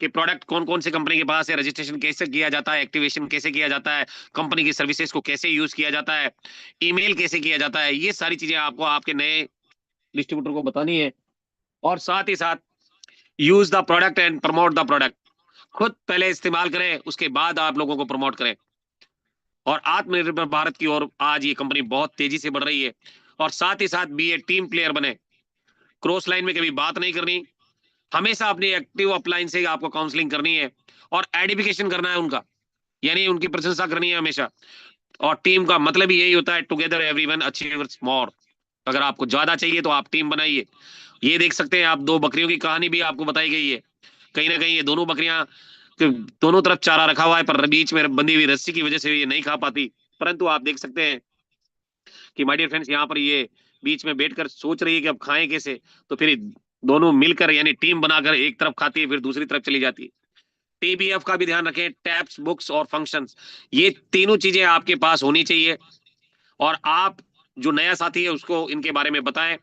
कि प्रोडक्ट कौन कौन से कंपनी के पास है, रजिस्ट्रेशन कैसे किया जाता है, एक्टिवेशन कैसे किया जाता है, कंपनी की सर्विसेज को कैसे यूज किया जाता है, ईमेल कैसे किया जाता है। ये सारी चीजें आपको आपके नए डिस्ट्रीब्यूटर को बतानी है। और साथ ही साथ use the product and promote the product, खुद पहले इस्तेमाल करें उसके बाद आप लोगों को प्रमोट करें। और आत्मनिर्भर भारत की ओर आज ये कंपनी बहुत तेजी से बढ़ रही है। और साथ ही साथ भी ये टीम प्लेयर बने, क्रॉस लाइन में कभी बात नहीं करनी, हमेशा अपनी एक्टिव अपलाइन से आपको काउंसलिंग करनी है, और एडिफिकेशन करना है उनका, यानी उनकी प्रशंसा करनी है हमेशा। और टीम का मतलब ही यही होता है, टुगेदर एवरीवन अचीव्स मोर। अगर आपको ज्यादा चाहिए तो आप टीम बनाइए। ये देख सकते हैं आप, दो बकरियों की कहानी भी आपको बताई गई है। कहीं ना कहीं ये दोनों बकरियां, दोनों तरफ चारा रखा हुआ है, पर बीच में बंधी हुई रस्सी की वजह से ये नहीं खा पाती। परंतु आप देख सकते हैं कि माय डियर फ्रेंड्स, यहाँ पर ये बीच में बैठकर सोच रही है कि अब खाएं कैसे। तो फिर दोनों मिलकर यानी टीम बनाकर एक तरफ खाती है, फिर दूसरी तरफ चली जाती है। TBF का भी ध्यान रखें, टैप्स, बुक्स और फंक्शंस, ये तीनों चीजें आपके पास होनी चाहिए। और आप जो नया साथी है उसको इनके बारे में बताएं,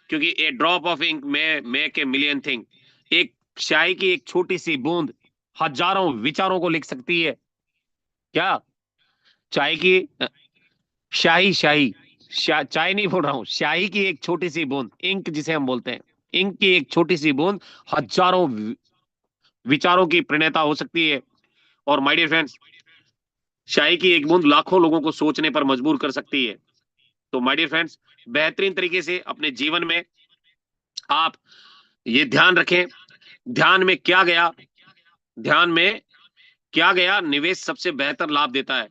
क्योंकि ए ड्रॉप ऑफ इंक में मेक ए मिलियन थिंग। एक शाही की एक छोटी सी बूंद हजारों विचारों को लिख सकती है। क्या चाय की शाही शाही चाय नहीं बोल रहा हूं, शाही की एक छोटी सी बूंद, इंक जिसे हम बोलते हैं, इंक की एक छोटी सी बूंद हजारों विचारों की प्रणेता हो सकती है। और माय डियर फ्रेंड्स, चाय की एक बूंद लाखों लोगों को सोचने पर मजबूर कर सकती है। तो माय डियर फ्रेंड्स, बेहतरीन तरीके से अपने जीवन में आप ये ध्यान रखें, ध्यान में क्या गया, ध्यान में क्या गया, निवेश सबसे बेहतर लाभ देता है।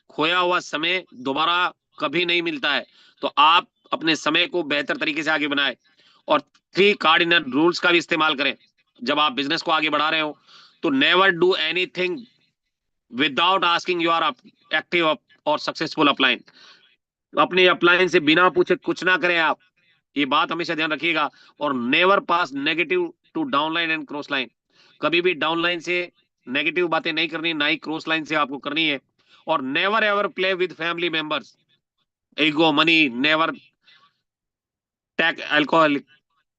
खोया हुआ समय दोबारा कभी नहीं मिलता है। तो आप अपने समय को बेहतर तरीके से आगे बनाएं और 3 कार्डिनल रूल्स का भी इस्तेमाल करें जब आप बिजनेस को आगे बढ़ा रहे हो। तो never do anything without asking your active और सक्सेसफुल अपलाइन। अपने अपलाइन से बिना पूछे कुछ ना करें आप, ये बात हमेशा ध्यान रखिएगा। और never pass negative to downline and cross line, कभी भी डाउनलाइन से नेगेटिव बातें नहीं करनी, ना ही क्रॉस लाइन से आपको करनी है। और never ever play with family members, ego, money, never take alcohol,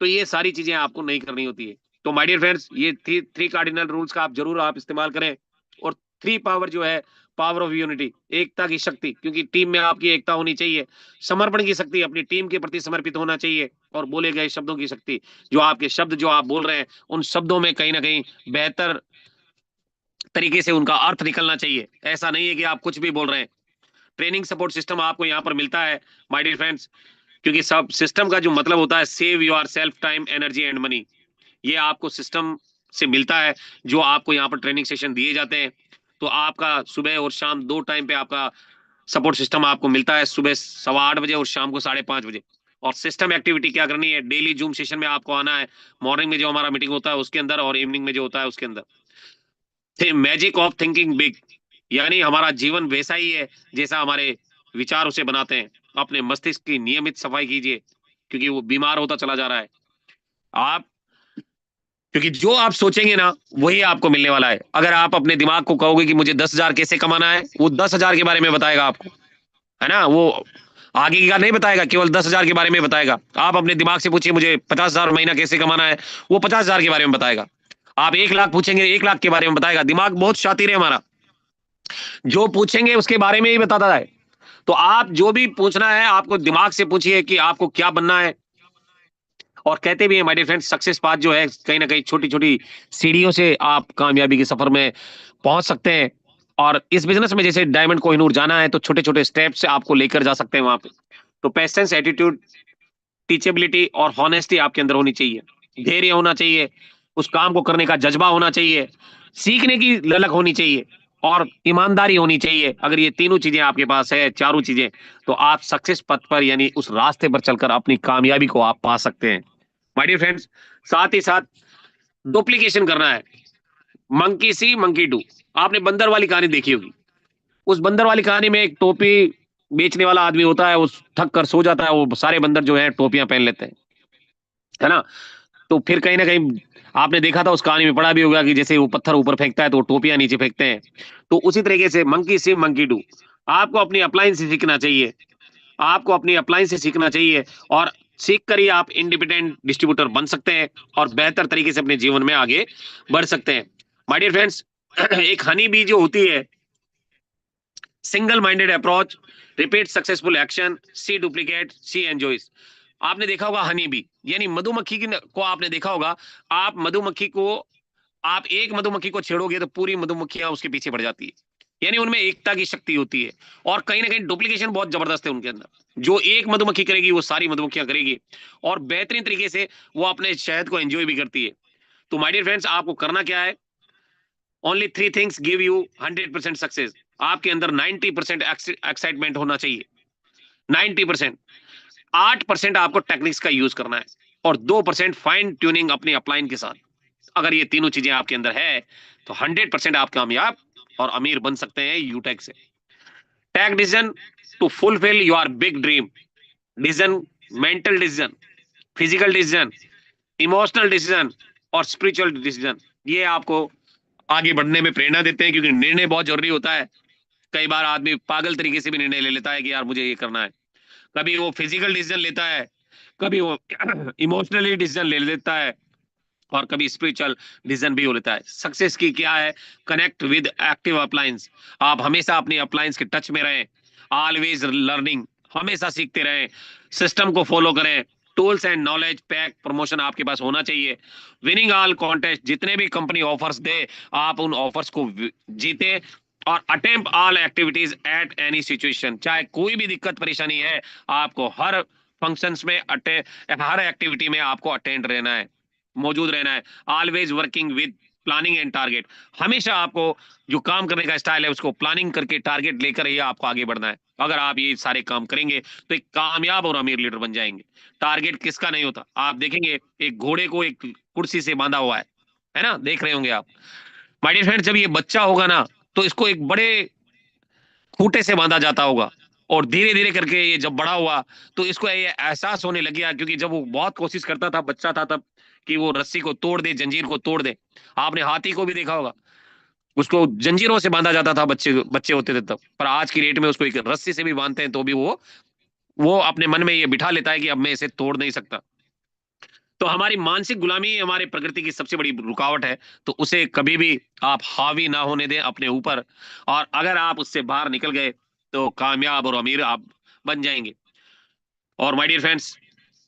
तो ये सारी चीजें आपको नहीं करनी होती है। तो माय डियर फ्रेंड्स, ये 3 कार्डिनल रूल्स का आप जरूर आप इस्तेमाल करें। और 3 पावर जो है, पावर ऑफ यूनिटी, एकता की शक्ति, क्योंकि टीम में आपकी एकता होनी चाहिए। समर्पण की शक्ति, अपनी टीम के प्रति समर्पित होना चाहिए। और बोले गए शब्दों की शक्ति, जो आपके शब्द जो आप बोल रहे हैं, उन शब्दों में कहीं ना कहीं बेहतर तरीके से उनका अर्थ निकलना चाहिए। ऐसा नहीं है कि आप कुछ भी बोल रहे हैं। ट्रेनिंग सपोर्ट सिस्टम आपको यहाँ पर मिलता है माय डियर फ्रेंड्स, क्योंकि सब सिस्टम का जो मतलब होता है save your self time energy and money, ये आपको सिस्टम से मिलता है, जो आपको यहाँ पर ट्रेनिंग सेशन दिए जाते हैं। तो आपका सुबह और शाम 2 टाइम पे आपका सपोर्ट सिस्टम आपको मिलता है, सुबह 8:15 बजे और शाम को 5:30 बजे। और सिस्टम एक्टिविटी क्या करनी है, डेली जूम सेशन में आपको आना है। मॉर्निंग में जो हमारा मीटिंग होता है उसके अंदर, और इवनिंग में जो होता है उसके अंदर। मैजिक ऑफ थिंकिंग बिग, यानी हमारा जीवन वैसा ही है जैसा हमारे विचार उसे बनाते हैं। अपने मस्तिष्क की नियमित सफाई कीजिए, क्योंकि वो बीमार होता चला जा रहा है। आप, क्योंकि जो आप सोचेंगे ना वही आपको मिलने वाला है। अगर आप अपने दिमाग को कहोगे कि मुझे 10,000 कैसे कमाना है, वो 10,000 के बारे में बताएगा आपको, है ना। वो आगे का नहीं बताएगा, केवल 10,000 के बारे में बताएगा। आप अपने दिमाग से पूछिए मुझे 50,000 महीना कैसे कमाना है, वो 50,000 के बारे में बताएगा। आप 1,00,000 पूछेंगे, 1,00,000 के बारे में बताएगा। दिमाग बहुत शातिर है हमारा, जो पूछेंगे उसके बारे में ही बताता है। तो आप जो भी पूछना है, आपको दिमाग से पूछिए कि आपको क्या बनना है। और कहते भी हैं my dear friends, success path जो है कहीं ना कहीं छोटी छोटी सीढ़ियों से आप कामयाबी के सफर में पहुंच सकते हैं। और इस बिजनेस में जैसे डायमंड कोहिनूर जाना है, तो छोटे छोटे स्टेप से आपको लेकर जा सकते हैं वहां पे। तो पेशेंस, एटीट्यूड, टीचेबिलिटी और हॉनेस्टी आपके अंदर होनी चाहिए। धैर्य होना चाहिए, उस काम को करने का जज्बा होना चाहिए, सीखने की ललक होनी चाहिए, और ईमानदारी होनी चाहिए। अगर ये तीनों चीजें आपके पास है, चारों चीजें, तो आप सक्सेस पथ पर यानी उस रास्ते पर चलकर अपनी कामयाबी को आप पा सकते हैं माय डियर फ्रेंड्स। साथ ही साथ डुप्लीकेशन करना है। मंकी सी मंकी डू, आपने बंदर वाली कहानी देखी होगी। उस बंदर वाली कहानी में एक टोपी बेचने वाला आदमी होता है, वो थक कर सो जाता है, वो सारे बंदर जो है टोपियां पहन लेते हैं, है ना। तो फिर कहीं ना कहीं आपने देखा था, उस कहानी में पढ़ा भी होगा कि जैसे वो पत्थर ऊपर फेंकता है तो वो टोपियां नीचे फेंकते हैं। तो उसी तरीके से मंकी सी मंकी डू, आपको अपनी अपलाइन से सीखना चाहिए। आपको अपनी अपलाइन से सीखना चाहिए, और सीख कर ही आप इंडिपेंडेंट डिस्ट्रीब्यूटर बन सकते हैं और बेहतर तरीके से अपने जीवन में आगे बढ़ सकते हैं माय डियर फ्रेंड्स। एक हनी बी जो होती है, single minded approach, repeat successful action, C duplicate, C enjoys. आपने देखा होगा हनी बी यानी मधुमक्खी को आपने देखा होगा। आप मधुमक्खी को, आप एक मधुमक्खी को छेड़ोगे तो पूरी मधुमक्खियां उसके पीछे पड़ जाती है, यानी उनमें एकता की शक्ति होती है। और कहीं ना कहीं डुप्लीकेशन बहुत जबरदस्त है उनके अंदर। जो एक मधुमक्खी करेगी वो सारी मधुमक्खियां करेगी, और बेहतरीन तरीके से वो अपने शहद को एंजॉय भी करती है। तो माय डियर फ्रेंड्स, आपको करना क्या है, only 3 things give you 100% success. आपके अंदर 90% एक्साइटमेंट होना चाहिए, 90%। 8% आपको टेक्निक्स का यूज करना है, और 2% फाइन ट्यूनिंग अपनी अपलाइन के साथ। अगर ये तीनों चीजें आपके अंदर है तो 100% आप कामयाब और अमीर बन सकते हैं यूटेक से। Take decision to fulfil your big dream. Decision, mental decision, physical decision, emotional decision और स्पिरिचुअल डिसीजन, ये आपको आगे बढ़ने में प्रेरणा देते हैं, क्योंकि निर्णय बहुत जरूरी होता है। कई बार आदमी पागल तरीके से भी निर्णय ले लेता है कि यार मुझे ये करना है। कभी वो फिजिकल डिसीजन लेता है, कभी वो इमोशनली डिसीजन ले लेता है, और कभी स्पिरिचुअल डिसीजन भी हो लेता है। सक्सेस की क्या है, कनेक्ट विद एक्टिव अप्लायंस। आप हमेशा अपनी अप्लायंस के टच में रहें, ऑलवेज लर्निंग, हमेशा सीखते रहें, सिस्टम को फॉलो करें। Tools and knowledge pack promotion आपके पास होना चाहिए। विनिंग ऑल कॉन्टेस्ट, जितने भी कंपनी ऑफर्स दे आप उन ऑफर्स को जीते, और attempt all activities at any situation. चाहे कोई भी दिक्कत परेशानी है, आपको हर फंक्शंस में हर एक्टिविटी में आपको अटेंड रहना है, मौजूद रहना है। Always working with planning and target. हमेशा आपको जो काम करने का स्टाइल है उसको प्लानिंग करके टारगेट लेकर ही आपको आगे बढ़ना है। अगर आप ये सारे काम करेंगे तो एक कामयाब और अमीर लीडर बन जाएंगे। टारगेट किसका नहीं होता? आप देखेंगे एक घोड़े को एक कुर्सी से बांधा हुआ है ना, देख रहे होंगे आप। माय डियर फ्रेंड, जब ये बच्चा होगा ना तो इसको एक बड़े खूंटे से बांधा जाता होगा, और धीरे धीरे करके ये जब बड़ा हुआ तो इसको ये एहसास होने लग गया, क्योंकि जब वो बहुत कोशिश करता था, बच्चा था तब, कि वो रस्सी को तोड़ दे, जंजीर को तोड़ दे। आपने हाथी को भी देखा होगा, उसको जंजीरों से बांधा जाता था, बच्चे बच्चे होते थे तब। पर आज की डेट में उसको एक रस्सी से भी बांधते हैं तो भी वो अपने मन में ये बिठा लेता है कि अब मैं इसे तोड़ नहीं सकता। तो हमारी मानसिक गुलामी हमारे प्रकृति की सबसे बड़ी रुकावट है, तो उसे कभी भी आप हावी ना होने दें अपने ऊपर। और अगर आप उससे बाहर निकल गए तो कामयाब और अमीर आप बन जाएंगे। और माय डियर फ्रेंड्स,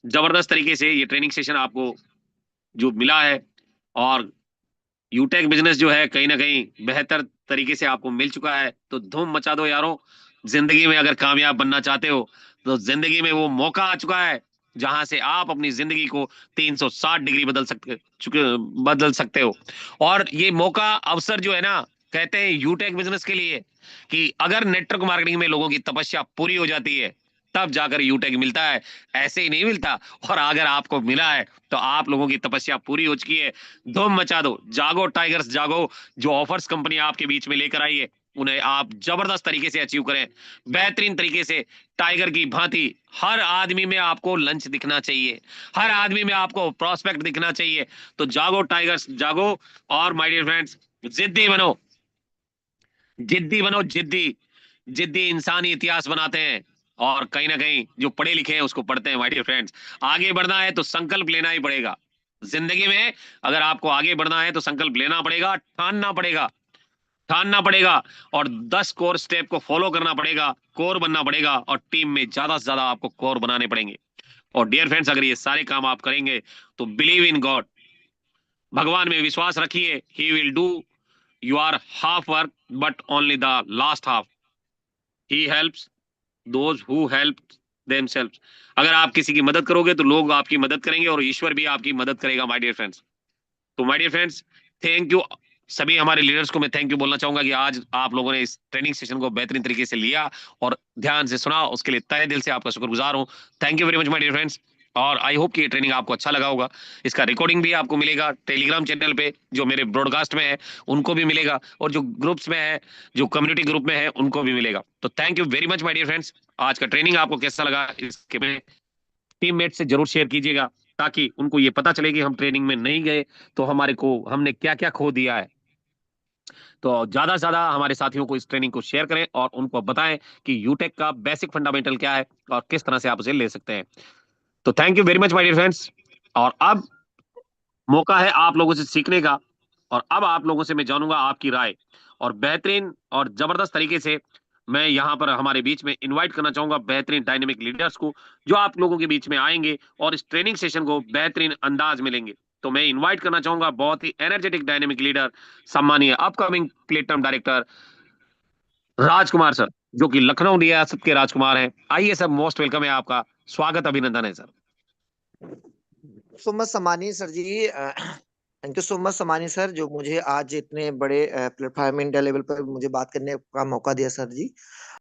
जबरदस्त तरीके से ये ट्रेनिंग सेशन आपको जो मिला है, और यूटेक बिजनेस जो है कहीं ना कहीं बेहतर तरीके से आपको मिल चुका है, तो धूम मचा दो यारों। जिंदगी में अगर कामयाब बनना चाहते हो तो जिंदगी में वो मौका आ चुका है जहां से आप अपनी जिंदगी को 360 डिग्री बदल सकते हो। और ये मौका अवसर जो है ना, कहते हैं यूटेक बिजनेस के लिए कि अगर नेटवर्क मार्केटिंग में लोगों की तपस्या पूरी हो जाती है तब जाकर यूटेक मिलता है, ऐसे ही नहीं मिलता। और अगर आपको मिला है तो आप लोगों की तपस्या पूरी हो चुकी है। धूम मचा दो, जागो टाइगर्स जागो। जो ऑफर्स कंपनी आपके बीच में लेकर आई है उन्हें आप जबरदस्त तरीके से अचीव करें, बेहतरीन तरीके से, टाइगर की भांति। हर आदमी में आपको लंच दिखना चाहिए, हर आदमी में आपको प्रोस्पेक्ट दिखना चाहिए। तो जागो टाइगर्स जागो। और माय डियर फ्रेंड्स, जिद्दी बनो, जिद्दी बनो, जिद्दी। जिद्दी इंसानी इतिहास बनाते हैं, और कहीं ना कहीं जो पढ़े लिखे हैं उसको पढ़ते हैं। माय डियर फ्रेंड्स, आगे बढ़ना है तो संकल्प लेना ही पड़ेगा जिंदगी में। अगर आपको आगे बढ़ना है तो संकल्प लेना पड़ेगा, ठानना पड़ेगा, और 10 कोर स्टेप को फॉलो करना पड़ेगा, कोर बनना पड़ेगा, और टीम में ज्यादा से ज्यादा आपको कोर बनाने पड़ेंगे। और डियर फ्रेंड्स, अगर ये सारे काम आप करेंगे तो बिलीव इन गॉड, भगवान में विश्वास रखिए, he will do your half work but only the last half he helps those who help themselves. अगर आप किसी की मदद करोगे तो लोग आपकी मदद करेंगे, और ईश्वर भी आपकी मदद करेगा माय डियर फ्रेंड्स। तो my dear friends, thank you. सभी हमारे लीडर्स को मैं थैंक यू बोलना चाहूंगा कि आज आप लोगों ने इस ट्रेनिंग सेशन को बेहतरीन तरीके से लिया और ध्यान से सुना, उसके लिए तहे दिल से आपका शुक्रगुजार हूं। Thank you very much my dear friends. और आई होप कि ये ट्रेनिंग आपको अच्छा लगा होगा। इसका रिकॉर्डिंग भी आपको मिलेगा टेलीग्राम चैनल पे, जो मेरे ब्रॉडकास्ट में है उनको भी मिलेगा, और जो ग्रुप्स में है, जो कम्युनिटी ग्रुप में है, उनको भी मिलेगा। तो thank you very much my dear friends. आज का ट्रेनिंग आपको कैसा लगा इसके टीममेट से जरूर शेयर कीजिएगा, ताकि उनको ये पता चले कि हम ट्रेनिंग में नहीं गए तो हमने क्या क्या खो दिया है। तो ज्यादा से ज्यादा हमारे साथियों को इस ट्रेनिंग को शेयर करें और उनको बताएं कि यूटेक का बेसिक फंडामेंटल क्या है और किस तरह से आप उसे ले सकते हैं। तो thank you very much my dear friends. और अब मौका है आप लोगों से सीखने का, और अब आप लोगों से मैं जानूंगा आपकी राय, और बेहतरीन और जबरदस्त तरीके से मैं यहाँ पर हमारे बीच में इनवाइट करना चाहूंगा बेहतरीन डायनेमिक लीडर्स को, जो आप लोगों के बीच में आएंगे और इस ट्रेनिंग सेशन को बेहतरीन अंदाज में लेंगे। तो मैं इनवाइट करना चाहूंगा बहुत ही एनर्जेटिक डायनेमिक लीडर, सम्मानीय upcoming platform director Rajkumar sir, जो कि लखनऊ रियासत के राजकुमार हैं। आइए सर, मोस्ट वेलकम है आपका, स्वागत अभिनंदन है सर। सो मच सम्मानीय sir ji, thank you so much सम्मानीय सर, जो मुझे आज इतने बड़े प्लेटफॉर्म इंडिया लेवल पर मुझे बात करने का मौका दिया सर जी।